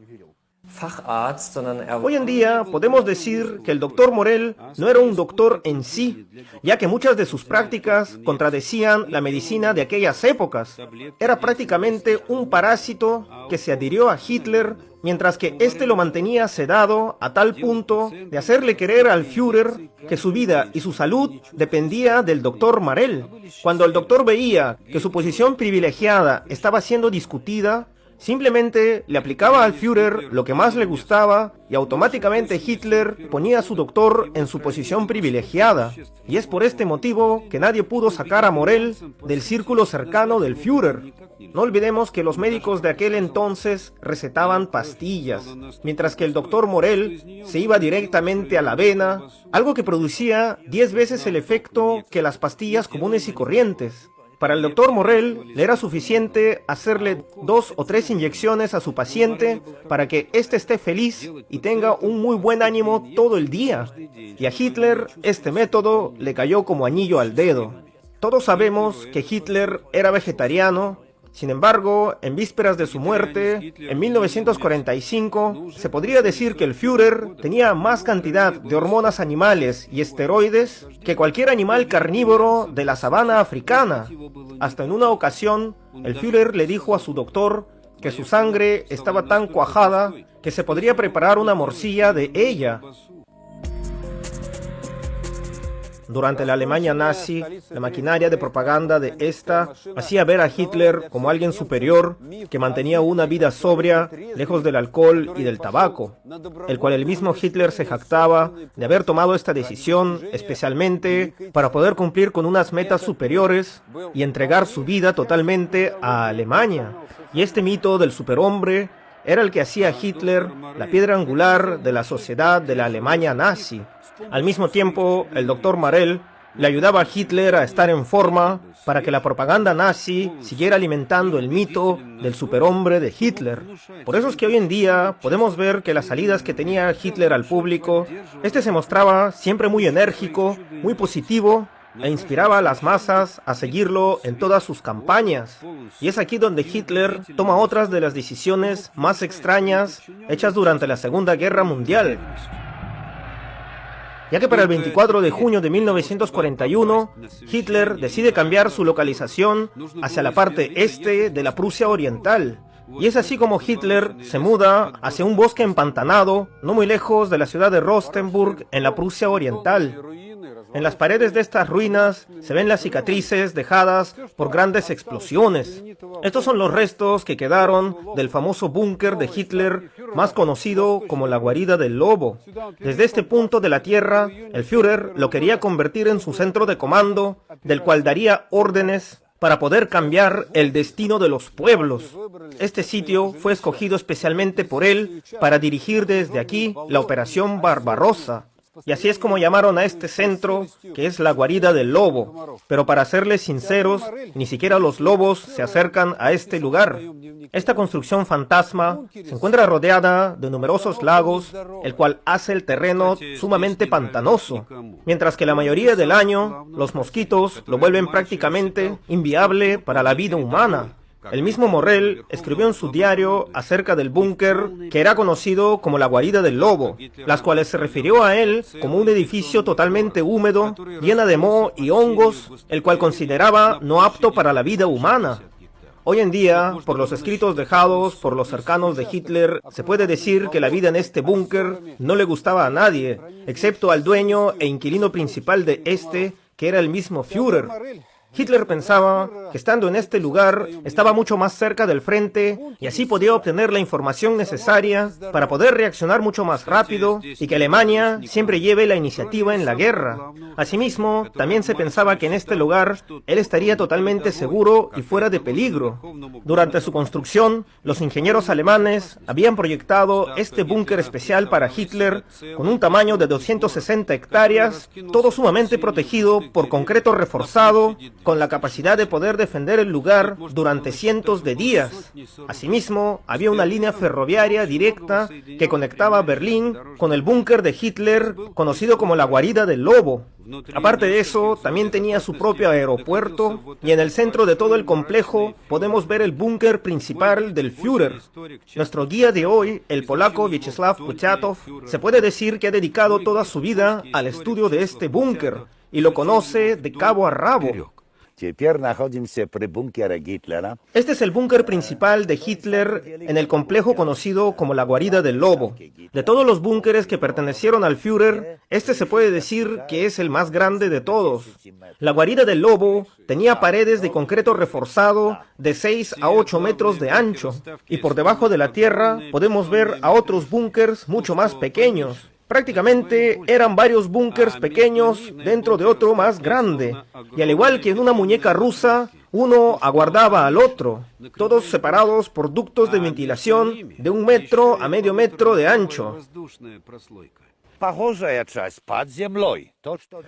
Hoy en día podemos decir que el doctor Morell no era un doctor en sí, ya que muchas de sus prácticas contradecían la medicina de aquellas épocas. Era prácticamente un parásito que se adhirió a Hitler, mientras que éste lo mantenía sedado a tal punto de hacerle creer al Führer que su vida y su salud dependía del doctor Morell. Cuando el doctor veía que su posición privilegiada estaba siendo discutida, simplemente le aplicaba al Führer lo que más le gustaba y automáticamente Hitler ponía a su doctor en su posición privilegiada. Y es por este motivo que nadie pudo sacar a Morell del círculo cercano del Führer. No olvidemos que los médicos de aquel entonces recetaban pastillas, mientras que el doctor Morell se iba directamente a la vena, algo que producía 10 veces el efecto que las pastillas comunes y corrientes. Para el doctor Morell le era suficiente hacerle 2 o 3 inyecciones a su paciente para que éste esté feliz y tenga un muy buen ánimo todo el día. Y a Hitler este método le cayó como anillo al dedo. Todos sabemos que Hitler era vegetariano. Sin embargo, en vísperas de su muerte, en 1945, se podría decir que el Führer tenía más cantidad de hormonas animales y esteroides que cualquier animal carnívoro de la sabana africana. Hasta en una ocasión, el Führer le dijo a su doctor que su sangre estaba tan cuajada que se podría preparar una morcilla de ella. Durante la Alemania nazi, la maquinaria de propaganda de esta hacía ver a Hitler como alguien superior que mantenía una vida sobria, lejos del alcohol y del tabaco, el cual el mismo Hitler se jactaba de haber tomado esta decisión especialmente para poder cumplir con unas metas superiores y entregar su vida totalmente a Alemania. Y este mito del superhombre era el que hacía a Hitler la piedra angular de la sociedad de la Alemania nazi. Al mismo tiempo, el doctor Morell Le ayudaba a Hitler a estar en forma para que la propaganda nazi siguiera alimentando el mito del superhombre de Hitler. Por eso es que hoy en día podemos ver que las salidas que tenía Hitler al público, este se mostraba siempre muy enérgico, muy positivo, e inspiraba a las masas a seguirlo en todas sus campañas. Y es aquí donde Hitler toma otras de las decisiones más extrañas hechas durante la Segunda Guerra Mundial. Ya que para el 24 de junio de 1941, Hitler decide cambiar su localización hacia la parte este de la Prusia Oriental. Y es así como Hitler se muda hacia un bosque empantanado, no muy lejos de la ciudad de Rostenburg, en la Prusia Oriental. En las paredes de estas ruinas se ven las cicatrices dejadas por grandes explosiones. Estos son los restos que quedaron del famoso búnker de Hitler, más conocido como la guarida del lobo. Desde este punto de la tierra, el Führer lo quería convertir en su centro de comando, del cual daría órdenes para poder cambiar el destino de los pueblos. Este sitio fue escogido especialmente por él para dirigir desde aquí la Operación Barbarossa. Y así es como llamaron a este centro, que es la guarida del lobo. Pero para serles sinceros, ni siquiera los lobos se acercan a este lugar. Esta construcción fantasma se encuentra rodeada de numerosos lagos, el cual hace el terreno sumamente pantanoso. Mientras que la mayoría del año, los mosquitos lo vuelven prácticamente inviable para la vida humana. El mismo Morrell escribió en su diario acerca del búnker que era conocido como la guarida del lobo, las cuales se refirió a él como un edificio totalmente húmedo, llena de moho y hongos, el cual consideraba no apto para la vida humana. Hoy en día, por los escritos dejados por los cercanos de Hitler, se puede decir que la vida en este búnker no le gustaba a nadie, excepto al dueño e inquilino principal de este, que era el mismo Führer. Hitler pensaba que estando en este lugar estaba mucho más cerca del frente y así podía obtener la información necesaria para poder reaccionar mucho más rápido y que Alemania siempre lleve la iniciativa en la guerra. Asimismo, también se pensaba que en este lugar él estaría totalmente seguro y fuera de peligro. Durante su construcción, los ingenieros alemanes habían proyectado este búnker especial para Hitler con un tamaño de 260 hectáreas, todo sumamente protegido por concreto reforzado, con la capacidad de poder defender el lugar durante cientos de días. Asimismo, había una línea ferroviaria directa que conectaba Berlín con el búnker de Hitler, conocido como la guarida del lobo. Aparte de eso, también tenía su propio aeropuerto y en el centro de todo el complejo podemos ver el búnker principal del Führer. Nuestro guía de hoy, el polaco Wieczysław Puciatow, se puede decir que ha dedicado toda su vida al estudio de este búnker y lo conoce de cabo a rabo. Este es el búnker principal de Hitler en el complejo conocido como la guarida del lobo. De todos los búnkeres que pertenecieron al Führer, este se puede decir que es el más grande de todos. La guarida del lobo tenía paredes de concreto reforzado de 6 a 8 metros de ancho, y por debajo de la tierra podemos ver a otros búnkers mucho más pequeños. Prácticamente eran varios búnkers pequeños dentro de otro más grande, y al igual que en una muñeca rusa, uno aguardaba al otro, todos separados por ductos de ventilación de 1 metro a medio metro de ancho.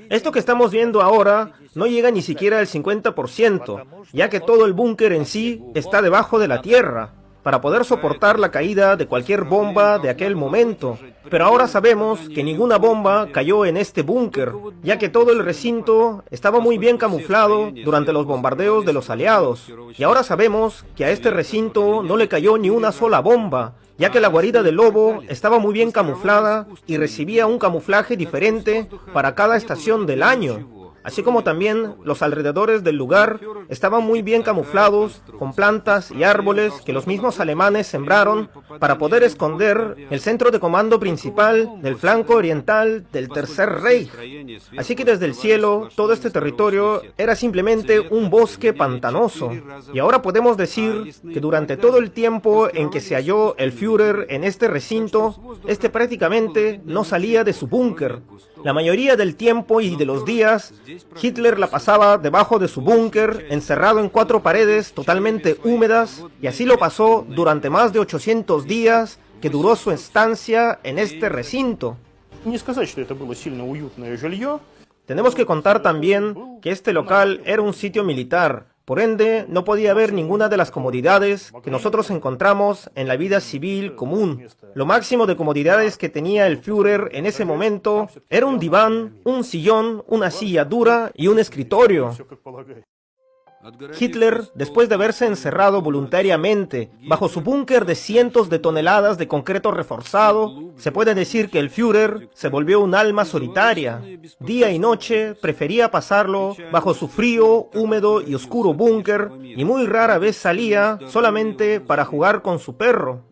Esto que estamos viendo ahora no llega ni siquiera al 50%, ya que todo el búnker en sí está debajo de la tierra, para poder soportar la caída de cualquier bomba de aquel momento. Pero ahora sabemos que ninguna bomba cayó en este búnker, ya que todo el recinto estaba muy bien camuflado durante los bombardeos de los aliados. Y ahora sabemos que a este recinto no le cayó ni una sola bomba, ya que la guarida del lobo estaba muy bien camuflada y recibía un camuflaje diferente para cada estación del año. Así como también los alrededores del lugar estaban muy bien camuflados con plantas y árboles que los mismos alemanes sembraron para poder esconder el centro de comando principal del flanco oriental del Tercer Reich. Así que desde el cielo todo este territorio era simplemente un bosque pantanoso. Y ahora podemos decir que durante todo el tiempo en que se halló el Führer en este recinto, este prácticamente no salía de su búnker. La mayoría del tiempo y de los días, Hitler la pasaba debajo de su búnker, encerrado en 4 paredes totalmente húmedas, y así lo pasó durante más de 800 días que duró su estancia en este recinto. Tenemos que contar también que este local era un sitio militar. Por ende, no podía haber ninguna de las comodidades que nosotros encontramos en la vida civil común. Lo máximo de comodidades que tenía el Führer en ese momento era un diván, un sillón, una silla dura y un escritorio. Hitler, después de haberse encerrado voluntariamente bajo su búnker de cientos de toneladas de concreto reforzado, se puede decir que el Führer se volvió un alma solitaria. Día y noche prefería pasarlo bajo su frío, húmedo y oscuro búnker, y muy rara vez salía solamente para jugar con su perro.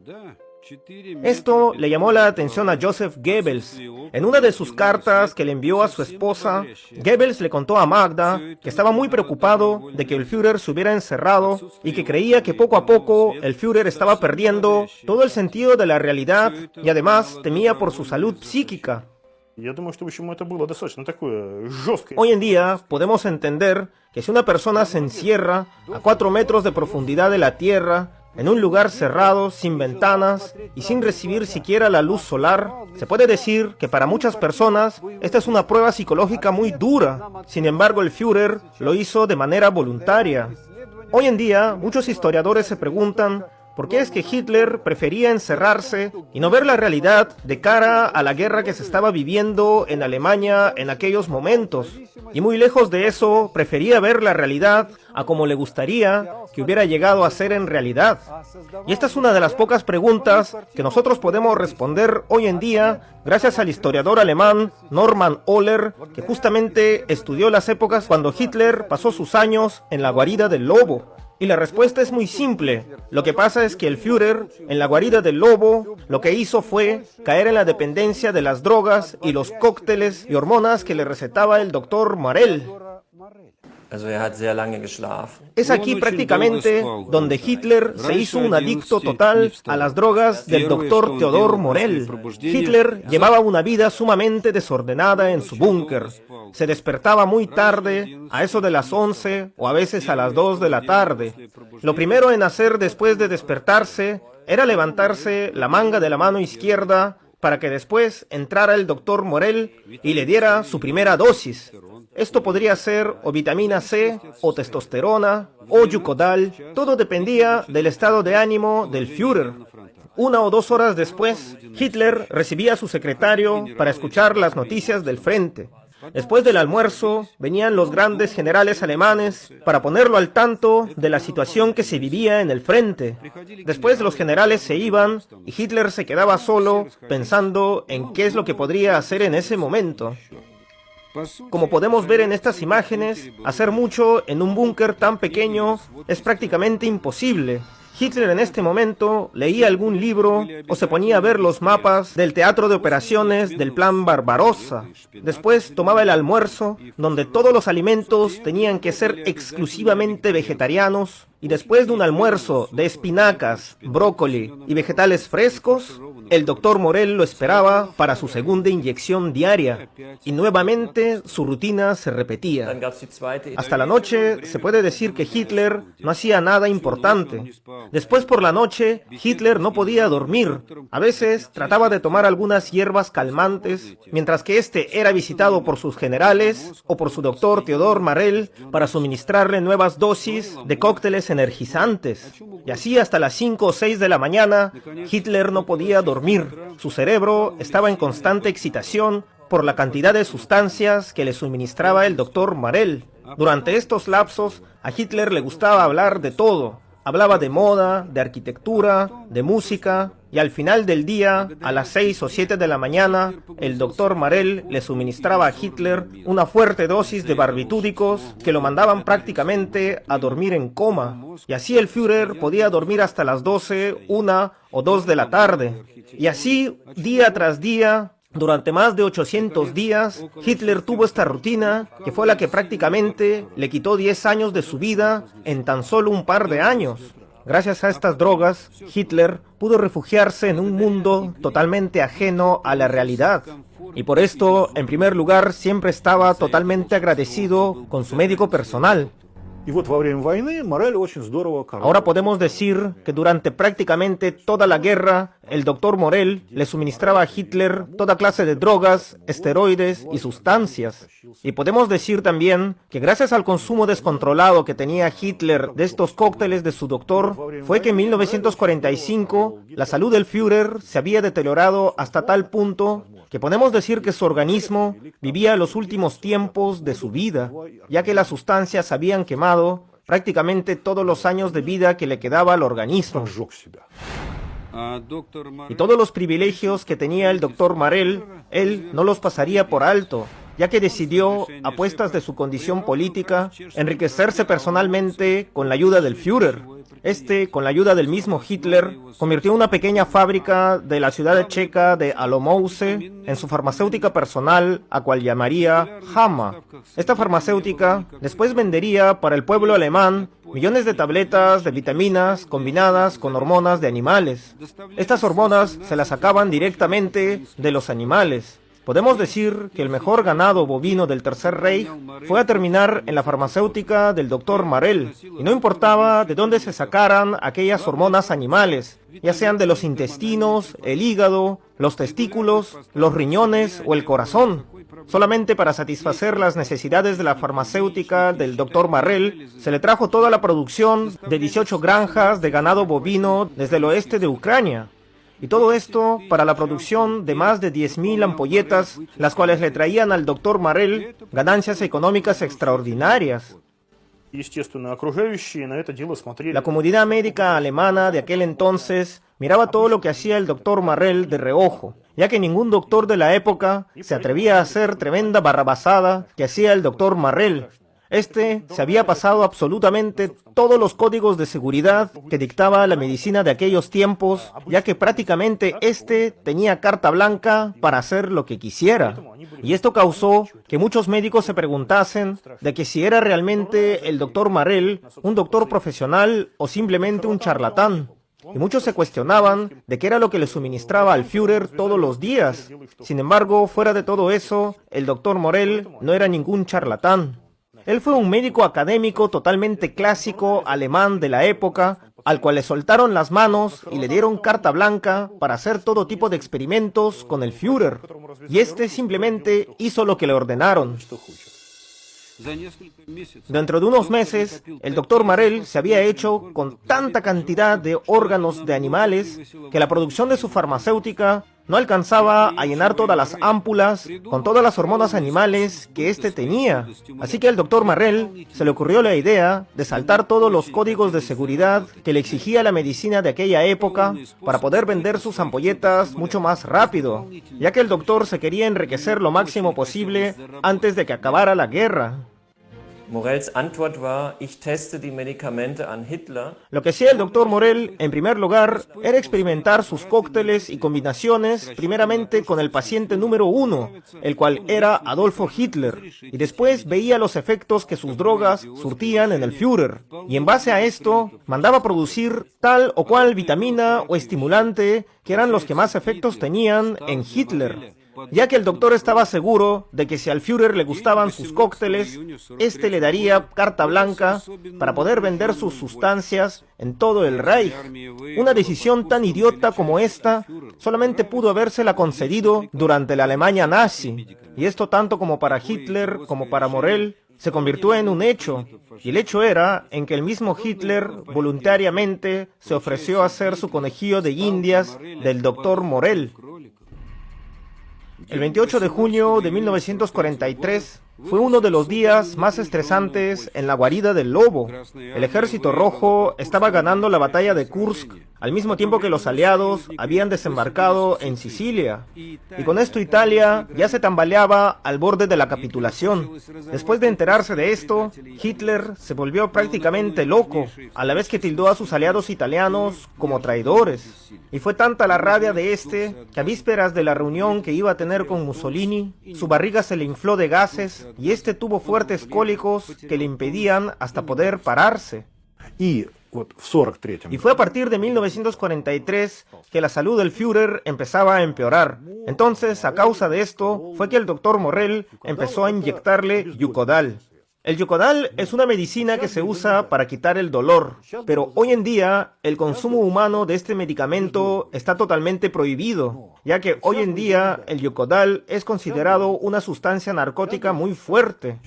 Esto le llamó la atención a Joseph Goebbels. En una de sus cartas que le envió a su esposa, Goebbels le contó a Magda que estaba muy preocupado de que el Führer se hubiera encerrado y que creía que poco a poco el Führer estaba perdiendo todo el sentido de la realidad y además temía por su salud psíquica. Hoy en día podemos entender que si una persona se encierra a 4 metros de profundidad de la tierra, en un lugar cerrado, sin ventanas y sin recibir siquiera la luz solar, se puede decir que para muchas personas esta es una prueba psicológica muy dura. Sin embargo, el Führer lo hizo de manera voluntaria. Hoy en día, muchos historiadores se preguntan ¿por qué es que Hitler prefería encerrarse y no ver la realidad de cara a la guerra que se estaba viviendo en Alemania en aquellos momentos? Y muy lejos de eso, prefería ver la realidad a como le gustaría que hubiera llegado a ser en realidad. Y esta es una de las pocas preguntas que nosotros podemos responder hoy en día gracias al historiador alemán Norman Ohler, que justamente estudió las épocas cuando Hitler pasó sus años en la guarida del lobo. Y la respuesta es muy simple. Lo que pasa es que el Führer, en la guarida del lobo, lo que hizo fue caer en la dependencia de las drogas y los cócteles y hormonas que le recetaba el doctor Morell. Es aquí prácticamente donde Hitler se hizo un adicto total a las drogas del doctor Theodor Morell. Hitler llevaba una vida sumamente desordenada en su búnker. Se despertaba muy tarde, a eso de las 11 o a veces a las 2 de la tarde. Lo primero en hacer después de despertarse era levantarse la manga de la mano izquierda para que después entrara el doctor Morell y le diera su primera dosis. Esto podría ser o vitamina C, o testosterona, o Yucodal. Todo dependía del estado de ánimo del Führer. 1 o 2 horas después, Hitler recibía a su secretario para escuchar las noticias del frente. Después del almuerzo, venían los grandes generales alemanes para ponerlo al tanto de la situación que se vivía en el frente. Después los generales se iban y Hitler se quedaba solo pensando en qué es lo que podría hacer en ese momento. Como podemos ver en estas imágenes, hacer mucho en un búnker tan pequeño es prácticamente imposible. Hitler en este momento leía algún libro o se ponía a ver los mapas del teatro de operaciones del Plan Barbarossa. Después tomaba el almuerzo, donde todos los alimentos tenían que ser exclusivamente vegetarianos, y después de un almuerzo de espinacas, brócoli y vegetales frescos, el doctor Morell lo esperaba para su segunda inyección diaria, y nuevamente su rutina se repetía. Hasta la noche se puede decir que Hitler no hacía nada importante. Después por la noche, Hitler no podía dormir. A veces trataba de tomar algunas hierbas calmantes, mientras que este era visitado por sus generales o por su doctor Theodor Morell para suministrarle nuevas dosis de cócteles energizantes. Y así hasta las 5 o 6 de la mañana, Hitler no podía dormir. Su cerebro estaba en constante excitación por la cantidad de sustancias que le suministraba el doctor Morell. Durante estos lapsos, a Hitler le gustaba hablar de todo. Hablaba de moda, de arquitectura, de música, y al final del día, a las 6 o 7 de la mañana, el doctor Morell le suministraba a Hitler una fuerte dosis de barbitúricos que lo mandaban prácticamente a dormir en coma. Y así el Führer podía dormir hasta las 12, 1 o 2 de la tarde. Y así, día tras día, durante más de 800 días, Hitler tuvo esta rutina, que fue la que prácticamente le quitó 10 años de su vida en tan solo un par de años. Gracias a estas drogas, Hitler pudo refugiarse en un mundo totalmente ajeno a la realidad. Y por esto, en primer lugar, siempre estaba totalmente agradecido con su médico personal. Ahora podemos decir que durante prácticamente toda la guerra, el doctor Morell le suministraba a Hitler toda clase de drogas, esteroides y sustancias. Y podemos decir también que gracias al consumo descontrolado que tenía Hitler de estos cócteles de su doctor, fue que en 1945 la salud del Führer se había deteriorado hasta tal punto que podemos decir que su organismo vivía los últimos tiempos de su vida, ya que las sustancias habían quemado prácticamente todos los años de vida que le quedaba al organismo. Y todos los privilegios que tenía el doctor Morell, él no los pasaría por alto, ya que decidió, a puestas de su condición política, enriquecerse personalmente con la ayuda del Führer. Con la ayuda del mismo Hitler, convirtió una pequeña fábrica de la ciudad checa de Olomouce en su farmacéutica personal, a cual llamaría Hammer. Esta farmacéutica después vendería para el pueblo alemán millones de tabletas de vitaminas combinadas con hormonas de animales. Estas hormonas se las sacaban directamente de los animales. Podemos decir que el mejor ganado bovino del Tercer Reich fue a terminar en la farmacéutica del doctor Morell, y no importaba de dónde se sacaran aquellas hormonas animales, ya sean de los intestinos, el hígado, los testículos, los riñones o el corazón. Solamente para satisfacer las necesidades de la farmacéutica del doctor Morell, se le trajo toda la producción de 18 granjas de ganado bovino desde el oeste de Ucrania. Y todo esto para la producción de más de 10.000 ampolletas, las cuales le traían al doctor Morell ganancias económicas extraordinarias. La comunidad médica alemana de aquel entonces miraba todo lo que hacía el doctor Morell de reojo, ya que ningún doctor de la época se atrevía a hacer tremenda barrabasada que hacía el doctor Morell. Se había pasado absolutamente todos los códigos de seguridad que dictaba la medicina de aquellos tiempos, ya que prácticamente tenía carta blanca para hacer lo que quisiera. Y esto causó que muchos médicos se preguntasen de que si era realmente el doctor Morell un doctor profesional o simplemente un charlatán. Y muchos se cuestionaban de qué era lo que le suministraba al Führer todos los días. Sin embargo, fuera de todo eso, el doctor Morell no era ningún charlatán. Él fue un médico académico totalmente clásico alemán de la época, al cual le soltaron las manos y le dieron carta blanca para hacer todo tipo de experimentos con el Führer. Y simplemente hizo lo que le ordenaron. Dentro de unos meses, el doctor Morell se había hecho con tanta cantidad de órganos de animales que la producción de su farmacéutica no alcanzaba a llenar todas las ámpulas con todas las hormonas animales que tenía. Así que al doctor Morell se le ocurrió la idea de saltar todos los códigos de seguridad que le exigía la medicina de aquella época para poder vender sus ampolletas mucho más rápido, ya que el doctor se quería enriquecer lo máximo posible antes de que acabara la guerra. Morells Antwort war: ich teste die Medikamente an Hitler. Lo que hacía el doctor Morell, en primer lugar, era experimentar sus cócteles y combinaciones, primeramente con el paciente número 1, el cual era Adolfo Hitler, y después veía los efectos que sus drogas surtían en el Führer, y en base a esto, mandaba producir tal o cual vitamina o estimulante que eran los que más efectos tenían en Hitler, ya que el doctor estaba seguro de que si al Führer le gustaban sus cócteles, le daría carta blanca para poder vender sus sustancias en todo el Reich. Una decisión tan idiota como esta solamente pudo habérsela concedido durante la Alemania nazi, y esto tanto como para Hitler como para Morell se convirtió en un hecho, y el hecho era en que el mismo Hitler voluntariamente se ofreció a ser su conejillo de indias del doctor Morell. El 28 de junio de 1943 fue uno de los días más estresantes en la guarida del lobo. El ejército rojo estaba ganando la batalla de Kursk, al mismo tiempo que los aliados habían desembarcado en Sicilia. Y con esto Italia ya se tambaleaba al borde de la capitulación. Después de enterarse de esto, Hitler se volvió prácticamente loco, a la vez que tildó a sus aliados italianos como traidores. Y fue tanta la rabia de que a vísperas de la reunión que iba a tener con Mussolini, su barriga se le infló de gases y tuvo fuertes cólicos que le impedían hasta poder pararse. Y fue a partir de 1943 que la salud del Führer empezaba a empeorar. Entonces, a causa de esto, fue que el doctor Morell empezó a inyectarle Yucodal. El Yokodal es una medicina que se usa para quitar el dolor, pero hoy en día el consumo humano de este medicamento está totalmente prohibido, ya que hoy en día el Yokodal es considerado una sustancia narcótica muy fuerte.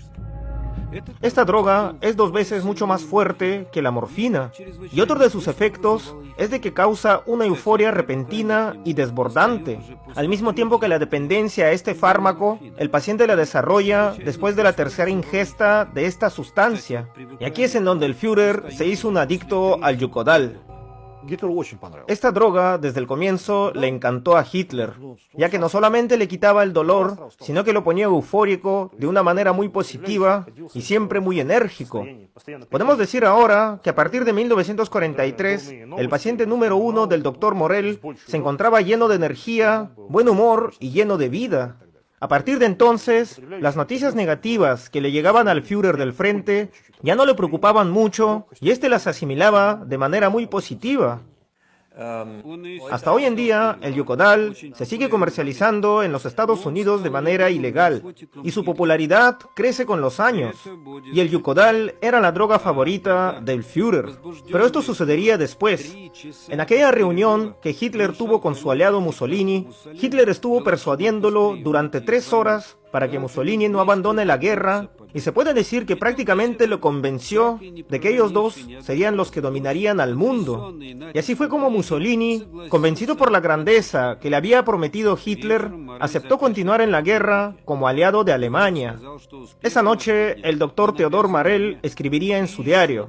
Esta droga es 2 veces mucho más fuerte que la morfina, y otro de sus efectos es de que causa una euforia repentina y desbordante. Al mismo tiempo que la dependencia a este fármaco, el paciente la desarrolla después de la tercera ingesta de esta sustancia. Y aquí es en donde el Führer se hizo un adicto al Yokodal. Esta droga, desde el comienzo, le encantó a Hitler, ya que no solamente le quitaba el dolor, sino que lo ponía eufórico de una manera muy positiva y siempre muy enérgico. Podemos decir ahora que a partir de 1943, el paciente número 1 del Dr. Morell se encontraba lleno de energía, buen humor y lleno de vida. A partir de entonces, las noticias negativas que le llegaban al Führer del frente ya no le preocupaban mucho y este las asimilaba de manera muy positiva. Hasta hoy en día, el Yokodal se sigue comercializando en los Estados Unidos de manera ilegal y su popularidad crece con los años. Y el Yokodal era la droga favorita del Führer. Pero esto sucedería después. En aquella reunión que Hitler tuvo con su aliado Mussolini, Hitler estuvo persuadiéndolo durante 3 horas para que Mussolini no abandone la guerra, y se puede decir que prácticamente lo convenció de que ellos dos serían los que dominarían al mundo. Y así fue como Mussolini, convencido por la grandeza que le había prometido Hitler, aceptó continuar en la guerra como aliado de Alemania. Esa noche, el doctor Theodor Morell escribiría en su diario: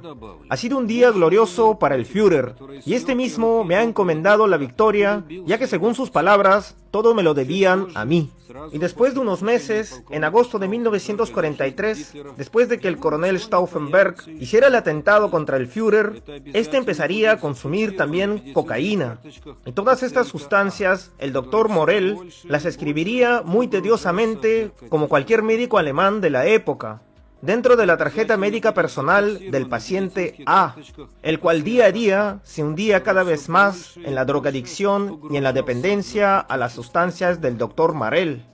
«Ha sido un día glorioso para el Führer, y este mismo me ha encomendado la victoria, ya que según sus palabras, todo me lo debían a mí». Y después de unos meses, en agosto de 1943, después de que el coronel Stauffenberg hiciera el atentado contra el Führer, este empezaría a consumir también cocaína. Y todas estas sustancias, el doctor Morell las escribiría muy tediosamente, como cualquier médico alemán de la época, dentro de la tarjeta médica personal del paciente A, el cual día a día se hundía cada vez más en la drogadicción y en la dependencia a las sustancias del Dr. Morell.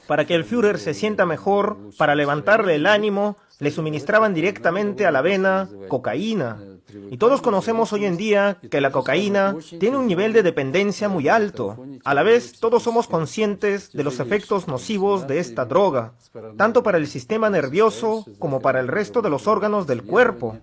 Para que el Führer se sienta mejor, para levantarle el ánimo, le suministraban directamente a la vena cocaína. Y todos conocemos hoy en día que la cocaína tiene un nivel de dependencia muy alto. A la vez, todos somos conscientes de los efectos nocivos de esta droga, tanto para el sistema nervioso como para el resto de los órganos del cuerpo.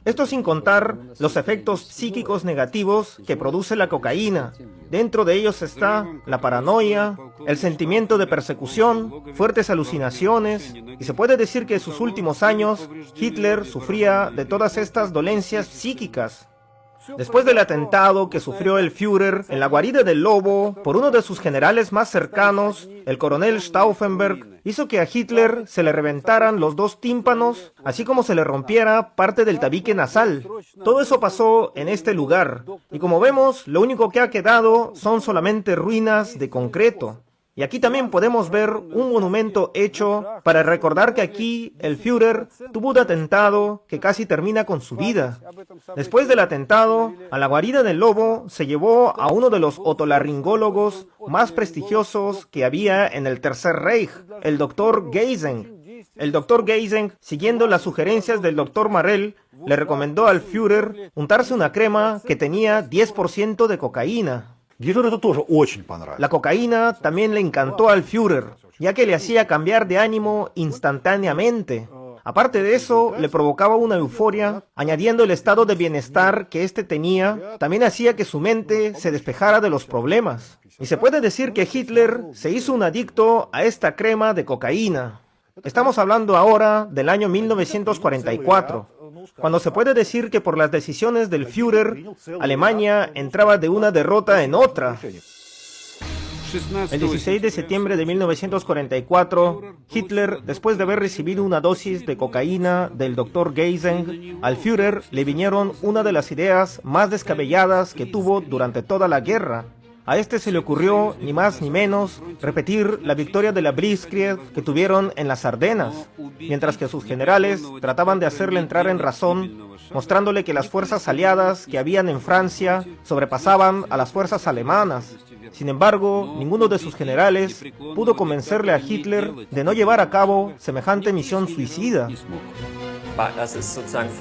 Esto sin contar los efectos psíquicos negativos que produce la cocaína. Dentro de ellos está la paranoia, el sentimiento de persecución, fuertes alucinaciones, y se puede decir que en sus últimos años Hitler sufría de todas estas dolencias psíquicas. Después del atentado que sufrió el Führer en la guarida del lobo por uno de sus generales más cercanos, el coronel Stauffenberg, hizo que a Hitler se le reventaran los 2 tímpanos, así como se le rompiera parte del tabique nasal. Todo eso pasó en este lugar, y como vemos, lo único que ha quedado son solamente ruinas de concreto. Y aquí también podemos ver un monumento hecho para recordar que aquí el Führer tuvo un atentado que casi termina con su vida. Después del atentado, a la guarida del lobo se llevó a uno de los otolaringólogos más prestigiosos que había en el Tercer Reich, el Dr. Geising. El Dr. Geising, siguiendo las sugerencias del Dr. Morell, le recomendó al Führer untarse una crema que tenía 10% de cocaína. La cocaína también le encantó al Führer, ya que le hacía cambiar de ánimo instantáneamente. Aparte de eso, le provocaba una euforia, añadiendo el estado de bienestar que éste tenía, también hacía que su mente se despejara de los problemas. Y se puede decir que Hitler se hizo un adicto a esta crema de cocaína. Estamos hablando ahora del año 1944. Cuando se puede decir que por las decisiones del Führer, Alemania entraba de una derrota en otra. El 16 de septiembre de 1944, Hitler, después de haber recibido una dosis de cocaína del Dr. Geising, al Führer le vinieron una de las ideas más descabelladas que tuvo durante toda la guerra. A este se le ocurrió, ni más ni menos, repetir la victoria de la Blitzkrieg que tuvieron en las Ardenas, mientras que sus generales trataban de hacerle entrar en razón, mostrándole que las fuerzas aliadas que habían en Francia sobrepasaban a las fuerzas alemanas. Sin embargo, ninguno de sus generales pudo convencerle a Hitler de no llevar a cabo semejante misión suicida.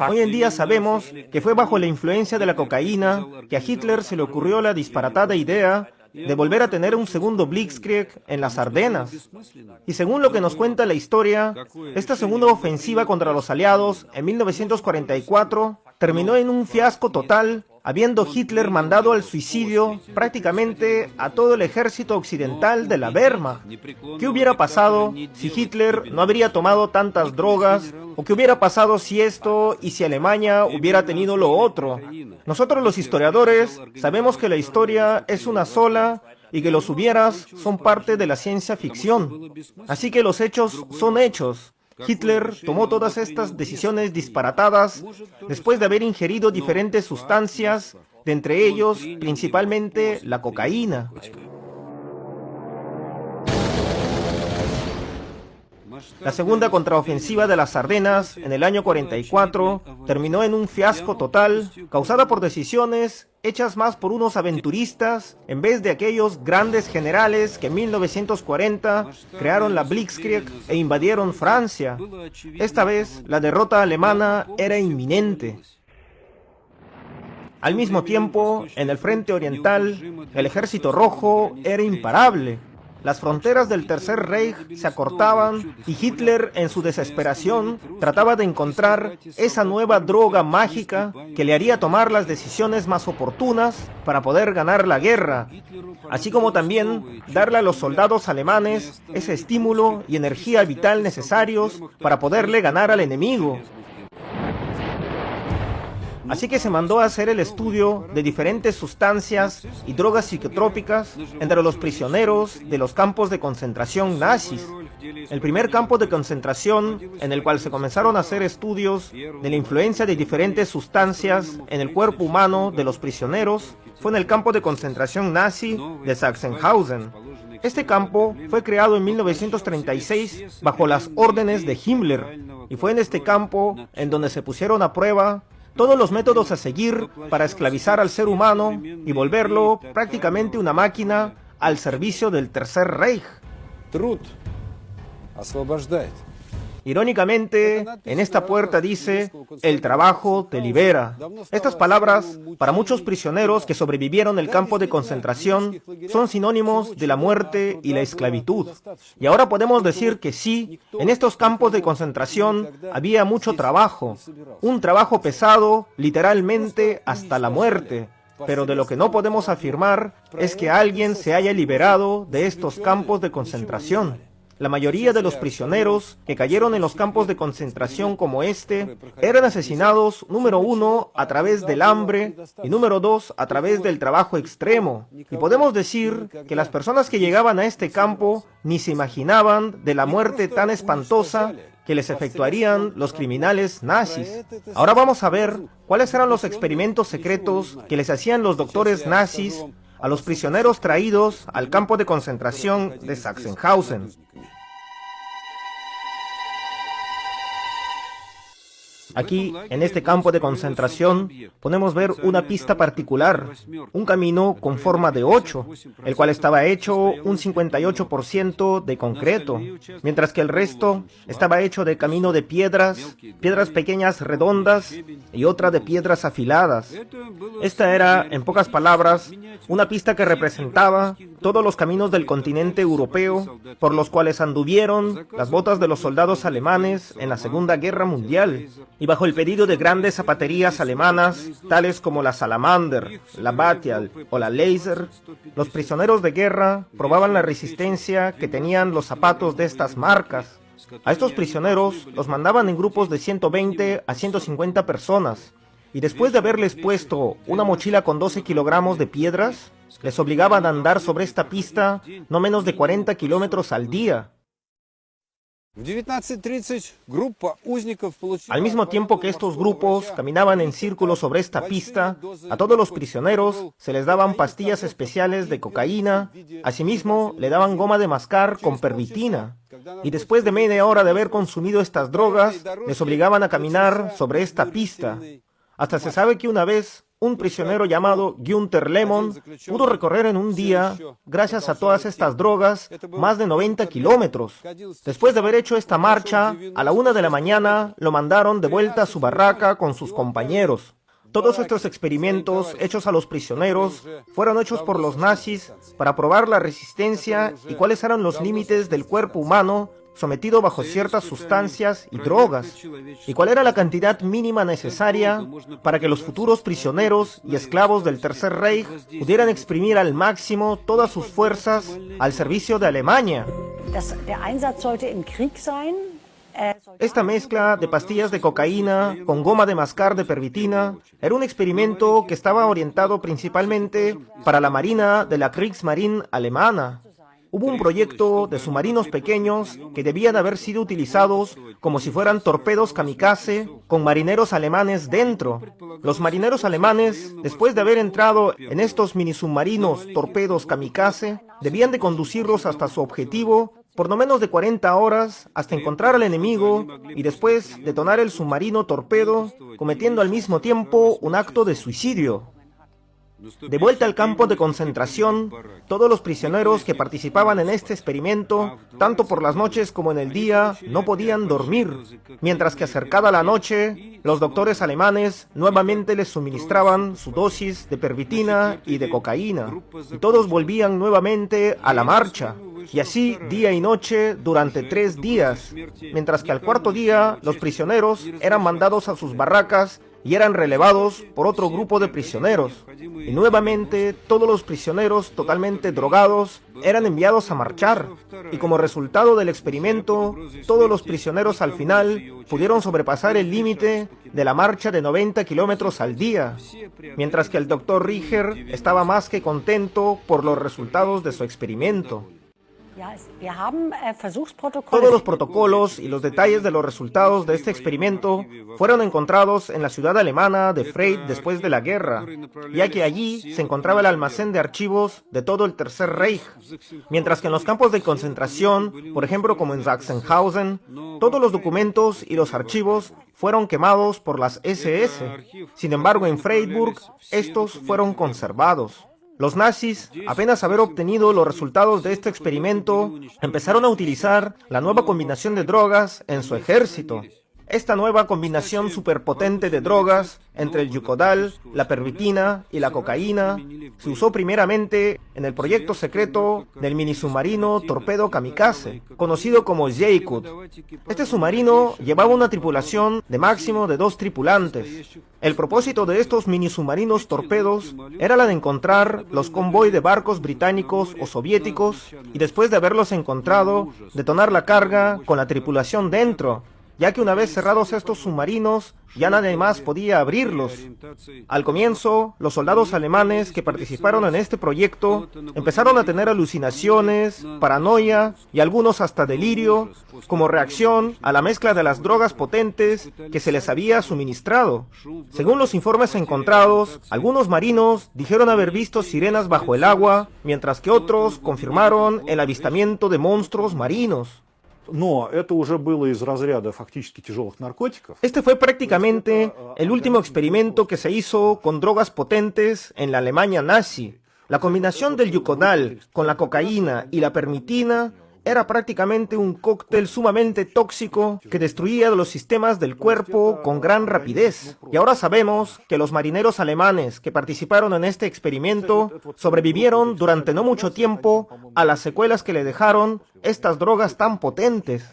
Hoy en día sabemos que fue bajo la influencia de la cocaína que a Hitler se le ocurrió la disparatada idea de volver a tener un segundo Blitzkrieg en las Ardenas. Y según lo que nos cuenta la historia, esta segunda ofensiva contra los aliados en 1944 terminó en un fiasco total, habiendo Hitler mandado al suicidio prácticamente a todo el ejército occidental de la Wehrmacht. ¿Qué hubiera pasado si Hitler no habría tomado tantas drogas? ¿O qué hubiera pasado si esto y si Alemania hubiera tenido lo otro? Nosotros los historiadores sabemos que la historia es una sola y que los hubieras son parte de la ciencia ficción. Así que los hechos son hechos. Hitler tomó todas estas decisiones disparatadas después de haber ingerido diferentes sustancias, de entre ellos principalmente la cocaína. La segunda contraofensiva de las Ardenas en el año 44 terminó en un fiasco total, causada por decisiones hechas más por unos aventuristas en vez de aquellos grandes generales que en 1940 crearon la Blitzkrieg e invadieron Francia. Esta vez la derrota alemana era inminente. Al mismo tiempo, en el frente oriental, el ejército rojo era imparable. Las fronteras del Tercer Reich se acortaban y Hitler, en su desesperación, trataba de encontrar esa nueva droga mágica que le haría tomar las decisiones más oportunas para poder ganar la guerra, así como también darle a los soldados alemanes ese estímulo y energía vital necesarios para poderle ganar al enemigo. Así que se mandó a hacer el estudio de diferentes sustancias y drogas psicotrópicas entre los prisioneros de los campos de concentración nazis. El primer campo de concentración en el cual se comenzaron a hacer estudios de la influencia de diferentes sustancias en el cuerpo humano de los prisioneros fue en el campo de concentración nazi de Sachsenhausen. Este campo fue creado en 1936 bajo las órdenes de Himmler y fue en este campo en donde se pusieron a prueba todos los métodos a seguir para esclavizar al ser humano y volverlo prácticamente una máquina al servicio del Tercer Reich. Irónicamente, en esta puerta dice, el trabajo te libera. Estas palabras, para muchos prisioneros que sobrevivieron el campo de concentración, son sinónimos de la muerte y la esclavitud. Y ahora podemos decir que sí, en estos campos de concentración había mucho trabajo, un trabajo pesado, literalmente hasta la muerte. Pero de lo que no podemos afirmar es que alguien se haya liberado de estos campos de concentración. La mayoría de los prisioneros que cayeron en los campos de concentración como este eran asesinados, número 1, a través del hambre y número 2, a través del trabajo extremo. Y podemos decir que las personas que llegaban a este campo ni se imaginaban de la muerte tan espantosa que les efectuarían los criminales nazis. Ahora vamos a ver cuáles eran los experimentos secretos que les hacían los doctores nazis a los prisioneros traídos al campo de concentración de Sachsenhausen. Aquí, en este campo de concentración, podemos ver una pista particular, un camino con forma de 8, el cual estaba hecho un 58% de concreto, mientras que el resto estaba hecho de camino de piedras pequeñas redondas y otra de piedras afiladas. Esta era, en pocas palabras, una pista que representaba todos los caminos del continente europeo por los cuales anduvieron las botas de los soldados alemanes en la Segunda Guerra Mundial. Y bajo el pedido de grandes zapaterías alemanas, tales como la Salamander, la Batial o la Laser, los prisioneros de guerra probaban la resistencia que tenían los zapatos de estas marcas. A estos prisioneros los mandaban en grupos de 120 a 150 personas, y después de haberles puesto una mochila con 12 kilogramos de piedras, les obligaban a andar sobre esta pista no menos de 40 kilómetros al día. Al mismo tiempo que estos grupos caminaban en círculo sobre esta pista, a todos los prisioneros se les daban pastillas especiales de cocaína, asimismo le daban goma de mascar con pervitina, y después de media hora de haber consumido estas drogas, les obligaban a caminar sobre esta pista. Hasta se sabe que una vez un prisionero llamado Günther Lemon pudo recorrer en un día, gracias a todas estas drogas, más de 90 kilómetros. Después de haber hecho esta marcha, a la 1 de la mañana lo mandaron de vuelta a su barraca con sus compañeros. Todos estos experimentos hechos a los prisioneros fueron hechos por los nazis para probar la resistencia y cuáles eran los límites del cuerpo humano sometido bajo ciertas sustancias y drogas, y cuál era la cantidad mínima necesaria para que los futuros prisioneros y esclavos del Tercer Reich pudieran exprimir al máximo todas sus fuerzas al servicio de Alemania. Esta mezcla de pastillas de cocaína con goma de mascar de pervitina era un experimento que estaba orientado principalmente para la marina de la Kriegsmarine alemana. Hubo un proyecto de submarinos pequeños que debían haber sido utilizados como si fueran torpedos kamikaze con marineros alemanes dentro. Los marineros alemanes, después de haber entrado en estos mini submarinos torpedos kamikaze, debían de conducirlos hasta su objetivo por no menos de 40 horas hasta encontrar al enemigo y después detonar el submarino torpedo, cometiendo al mismo tiempo un acto de suicidio. De vuelta al campo de concentración, todos los prisioneros que participaban en este experimento, tanto por las noches como en el día, no podían dormir, mientras que acercada la noche, los doctores alemanes nuevamente les suministraban su dosis de pervitina y de cocaína, y todos volvían nuevamente a la marcha, y así día y noche durante 3 días, mientras que al cuarto día los prisioneros eran mandados a sus barracas y eran relevados por otro grupo de prisioneros. Y nuevamente todos los prisioneros totalmente drogados eran enviados a marchar. Y como resultado del experimento, todos los prisioneros al final pudieron sobrepasar el límite de la marcha de 90 kilómetros al día, mientras que el doctor Richer estaba más que contento por los resultados de su experimento. Todos los protocolos y los detalles de los resultados de este experimento fueron encontrados en la ciudad alemana de Freyt después de la guerra, ya que allí se encontraba el almacén de archivos de todo el Tercer Reich, mientras que en los campos de concentración, por ejemplo como en Sachsenhausen, todos los documentos y los archivos fueron quemados por las SS. Sin embargo, en Freiburg, estos fueron conservados. Los nazis, apenas haber obtenido los resultados de este experimento, empezaron a utilizar la nueva combinación de drogas en su ejército. Esta nueva combinación superpotente de drogas entre el Yukodal, la pervitina y la cocaína se usó primeramente en el proyecto secreto del mini submarino torpedo kamikaze, conocido como Jaykut. Este submarino llevaba una tripulación de máximo de 2 tripulantes. El propósito de estos mini submarinos torpedos era la de encontrar los convoy de barcos británicos o soviéticos y después de haberlos encontrado, detonar la carga con la tripulación dentro, ya que una vez cerrados estos submarinos, ya nadie más podía abrirlos. Al comienzo, los soldados alemanes que participaron en este proyecto empezaron a tener alucinaciones, paranoia y algunos hasta delirio, como reacción a la mezcla de las drogas potentes que se les había suministrado. Según los informes encontrados, algunos marinos dijeron haber visto sirenas bajo el agua, mientras que otros confirmaron el avistamiento de monstruos marinos. Este fue prácticamente el último experimento que se hizo con drogas potentes en la Alemania nazi. La combinación del Yukodal con la cocaína y la pervitina era prácticamente un cóctel sumamente tóxico que destruía los sistemas del cuerpo con gran rapidez. Y ahora sabemos que los marineros alemanes que participaron en este experimento sobrevivieron durante no mucho tiempo a las secuelas que le dejaron estas drogas tan potentes.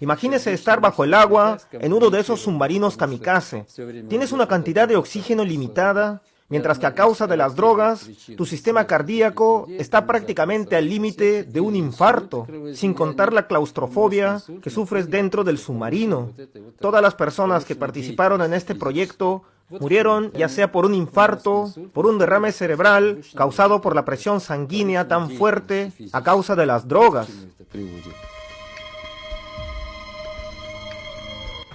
Imagínese estar bajo el agua en uno de esos submarinos kamikaze. Tienes una cantidad de oxígeno limitada, mientras que a causa de las drogas, tu sistema cardíaco está prácticamente al límite de un infarto, sin contar la claustrofobia que sufres dentro del submarino. Todas las personas que participaron en este proyecto Murieron ya sea por un infarto, por un derrame cerebral causado por la presión sanguínea tan fuerte a causa de las drogas.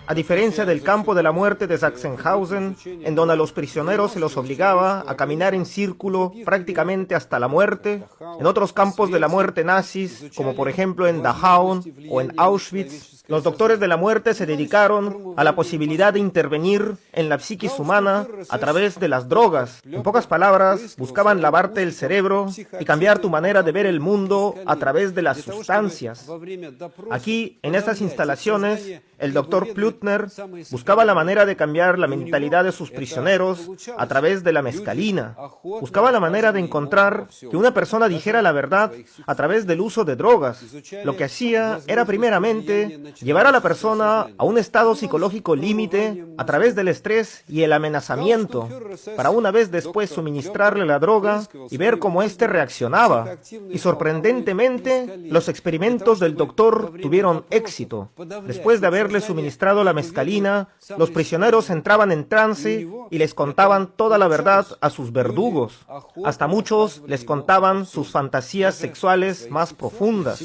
A diferencia del campo de la muerte de Sachsenhausen, en donde a los prisioneros se los obligaba a caminar en círculo prácticamente hasta la muerte, en otros campos de la muerte nazis, como por ejemplo en Dachau o en Auschwitz, los doctores de la muerte se dedicaron a la posibilidad de intervenir en la psiquis humana a través de las drogas. En pocas palabras, buscaban lavarte el cerebro y cambiar tu manera de ver el mundo a través de las sustancias. Aquí, en estas instalaciones, el doctor Plütner buscaba la manera de cambiar la mentalidad de sus prisioneros a través de la mescalina. Buscaba la manera de encontrar que una persona dijera la verdad a través del uso de drogas. Lo que hacía era primeramente llevar a la persona a un estado psicológico límite a través del estrés y el amenazamiento, para una vez después suministrarle la droga y ver cómo éste reaccionaba. Y sorprendentemente, los experimentos del doctor tuvieron éxito. Después de haberle suministrado la mescalina, los prisioneros entraban en trance y les contaban toda la verdad a sus verdugos. Hasta muchos les contaban sus fantasías sexuales más profundas.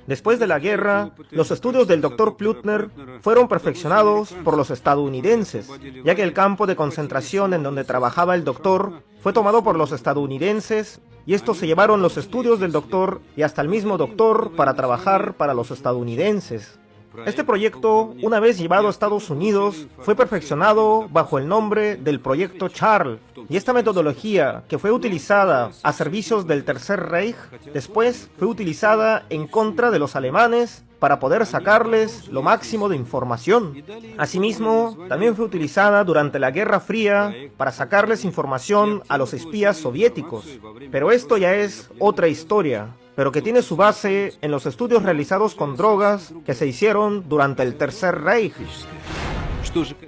Después de la guerra, los estudios del Dr. Plütner fueron perfeccionados por los estadounidenses, ya que el campo de concentración en donde trabajaba el doctor fue tomado por los estadounidenses, y estos se llevaron los estudios del doctor y hasta el mismo doctor para trabajar para los estadounidenses. Este proyecto, una vez llevado a Estados Unidos, fue perfeccionado bajo el nombre del Proyecto Charles, y esta metodología, que fue utilizada a servicios del Tercer Reich, después fue utilizada en contra de los alemanes para poder sacarles lo máximo de información. Asimismo, también fue utilizada durante la Guerra Fría para sacarles información a los espías soviéticos. Pero esto ya es otra historia, pero que tiene su base en los estudios realizados con drogas que se hicieron durante el Tercer Reich.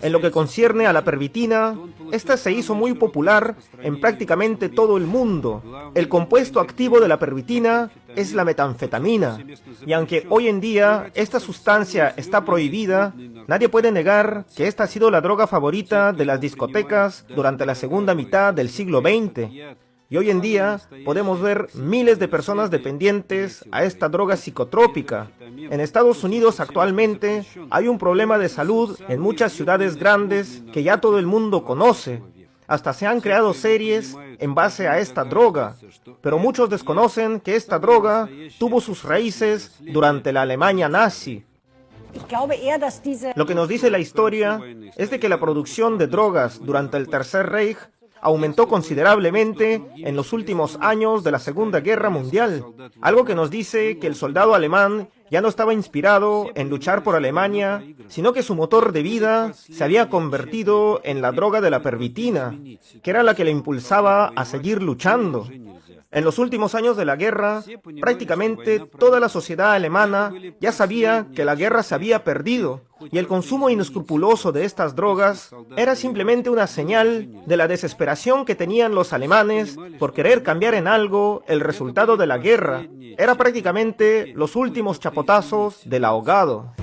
En lo que concierne a la pervitina, esta se hizo muy popular en prácticamente todo el mundo. El compuesto activo de la pervitina es la metanfetamina, y aunque hoy en día esta sustancia está prohibida, nadie puede negar que esta ha sido la droga favorita de las discotecas durante la segunda mitad del siglo XX. Y hoy en día podemos ver miles de personas dependientes a esta droga psicotrópica. En Estados Unidos actualmente hay un problema de salud en muchas ciudades grandes que ya todo el mundo conoce. Hasta se han creado series en base a esta droga, pero muchos desconocen que esta droga tuvo sus raíces durante la Alemania nazi. Lo que nos dice la historia es de que la producción de drogas durante el Tercer Reich aumentó considerablemente en los últimos años de la Segunda Guerra Mundial, algo que nos dice que el soldado alemán ya no estaba inspirado en luchar por Alemania, sino que su motor de vida se había convertido en la droga de la pervitina, que era la que le impulsaba a seguir luchando. En los últimos años de la guerra, prácticamente toda la sociedad alemana ya sabía que la guerra se había perdido, y el consumo inescrupuloso de estas drogas era simplemente una señal de la desesperación que tenían los alemanes por querer cambiar en algo el resultado de la guerra. Era prácticamente los últimos chapotazos del ahogado.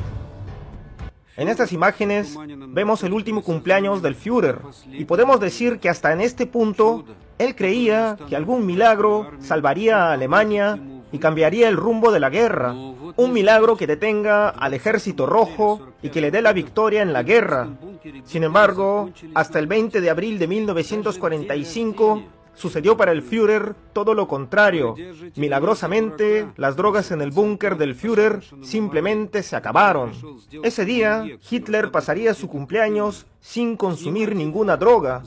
En estas imágenes vemos el último cumpleaños del Führer, y podemos decir que hasta en este punto él creía que algún milagro salvaría a Alemania y cambiaría el rumbo de la guerra. Un milagro que detenga al ejército rojo y que le dé la victoria en la guerra. Sin embargo, hasta el 20 de abril de 1945, sucedió para el Führer todo lo contrario. Milagrosamente, las drogas en el búnker del Führer simplemente se acabaron. Ese día, Hitler pasaría su cumpleaños sin consumir ninguna droga.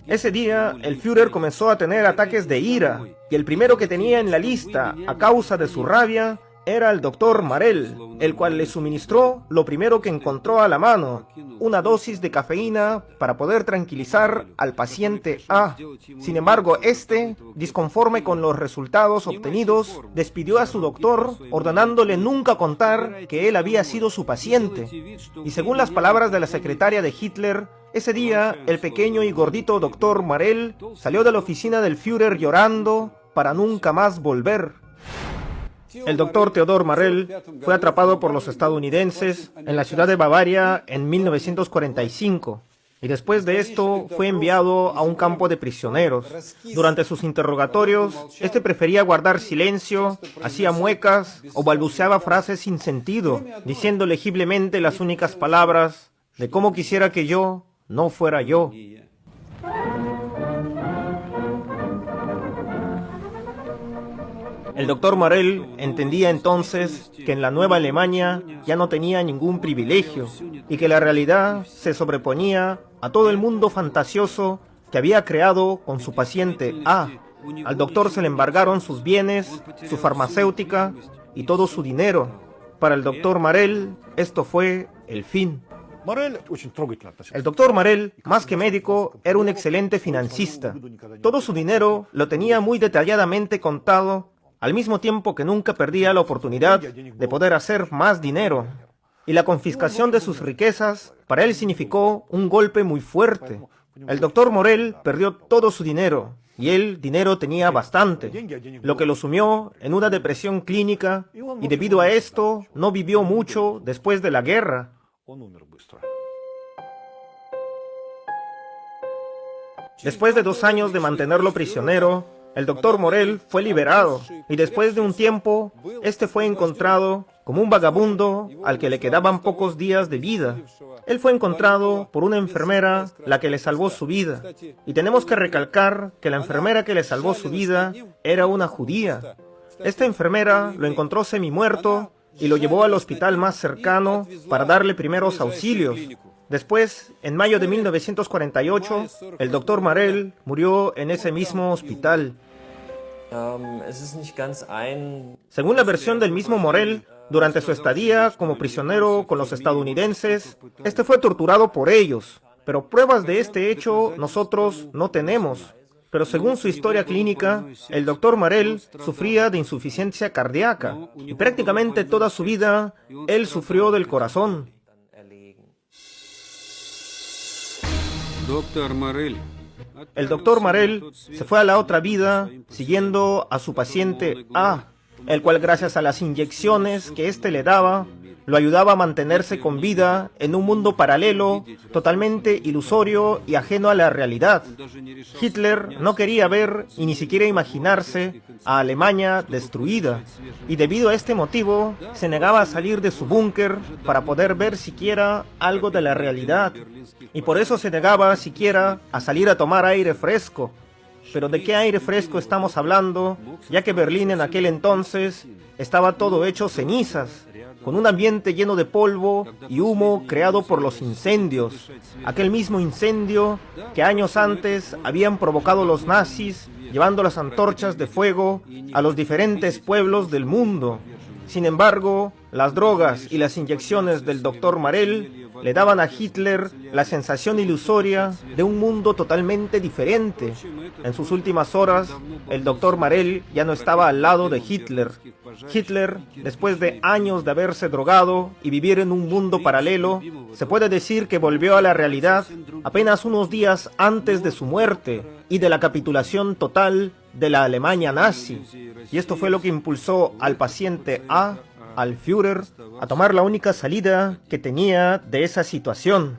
Ese día, el Führer comenzó a tener ataques de ira, y el primero que tenía en la lista, a causa de su rabia, era el doctor Marel, el cual le suministró lo primero que encontró a la mano, una dosis de cafeína para poder tranquilizar al paciente A. Sin embargo, este, disconforme con los resultados obtenidos, despidió a su doctor, ordenándole nunca contar que él había sido su paciente. Y según las palabras de la secretaria de Hitler, ese día, el pequeño y gordito doctor Marel salió de la oficina del Führer llorando para nunca más volver. El doctor Theodor Marel fue atrapado por los estadounidenses en la ciudad de Bavaria en 1945 y después de esto fue enviado a un campo de prisioneros. Durante sus interrogatorios, este prefería guardar silencio, hacía muecas o balbuceaba frases sin sentido, diciendo legiblemente las únicas palabras de cómo quisiera que yo no fuera yo. El doctor Marel entendía entonces que en la Nueva Alemania ya no tenía ningún privilegio y que la realidad se sobreponía a todo el mundo fantasioso que había creado con su paciente A. Al doctor se le embargaron sus bienes, su farmacéutica y todo su dinero. Para el doctor Marel, esto fue el fin. El doctor Marel, más que médico, era un excelente financista. Todo su dinero lo tenía muy detalladamente contado, al mismo tiempo que nunca perdía la oportunidad de poder hacer más dinero. Y la confiscación de sus riquezas para él significó un golpe muy fuerte. El doctor Marel perdió todo su dinero, y él dinero tenía bastante, lo que lo sumió en una depresión clínica, y debido a esto no vivió mucho después de la guerra. Después de 2 años de mantenerlo prisionero, el doctor Marel fue liberado y después de un tiempo, este fue encontrado como un vagabundo al que le quedaban pocos días de vida. Él fue encontrado por una enfermera, la que le salvó su vida. Y tenemos que recalcar que la enfermera que le salvó su vida era una judía. Esta enfermera lo encontró semimuerto y lo llevó al hospital más cercano para darle primeros auxilios. Después, en mayo de 1948, el doctor Marel murió en ese mismo hospital. Según la versión del mismo Marel, durante su estadía como prisionero con los estadounidenses, este fue torturado por ellos, pero pruebas de este hecho nosotros no tenemos. Pero según su historia clínica, el doctor Marel sufría de insuficiencia cardíaca y prácticamente toda su vida él sufrió del corazón. El doctor Marel se fue a la otra vida siguiendo a su paciente A, el cual gracias a las inyecciones que éste le daba, lo ayudaba a mantenerse con vida en un mundo paralelo, totalmente ilusorio y ajeno a la realidad. Hitler no quería ver y ni siquiera imaginarse a Alemania destruida, y debido a este motivo se negaba a salir de su búnker para poder ver siquiera algo de la realidad, y por eso se negaba siquiera a salir a tomar aire fresco. Pero ¿de qué aire fresco estamos hablando? Ya que Berlín en aquel entonces estaba todo hecho cenizas, con un ambiente lleno de polvo y humo creado por los incendios. Aquel mismo incendio que años antes habían provocado los nazis, llevando las antorchas de fuego a los diferentes pueblos del mundo. Sin embargo, las drogas y las inyecciones del doctor Marel le daban a Hitler la sensación ilusoria de un mundo totalmente diferente. En sus últimas horas, el doctor Marel ya no estaba al lado de Hitler. Hitler, después de años de haberse drogado y vivir en un mundo paralelo, se puede decir que volvió a la realidad apenas unos días antes de su muerte y de la capitulación total de la Alemania nazi. Y esto fue lo que impulsó al paciente A, al Führer, a tomar la única salida que tenía de esa situación.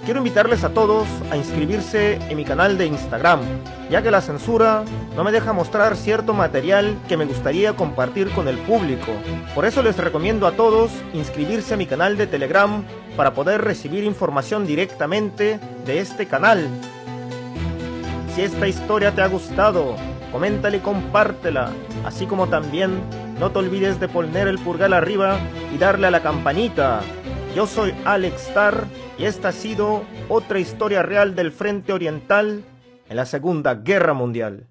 Quiero invitarles a todos a inscribirse en mi canal de Instagram, ya que la censura no me deja mostrar cierto material que me gustaría compartir con el público. Por eso les recomiendo a todos inscribirse a mi canal de Telegram para poder recibir información directamente de este canal. Si esta historia te ha gustado, coméntala y compártela, así como también no te olvides de poner el pulgar arriba y darle a la campanita. Yo soy Alex Tar y esta ha sido otra historia real del Frente Oriental en la Segunda Guerra Mundial.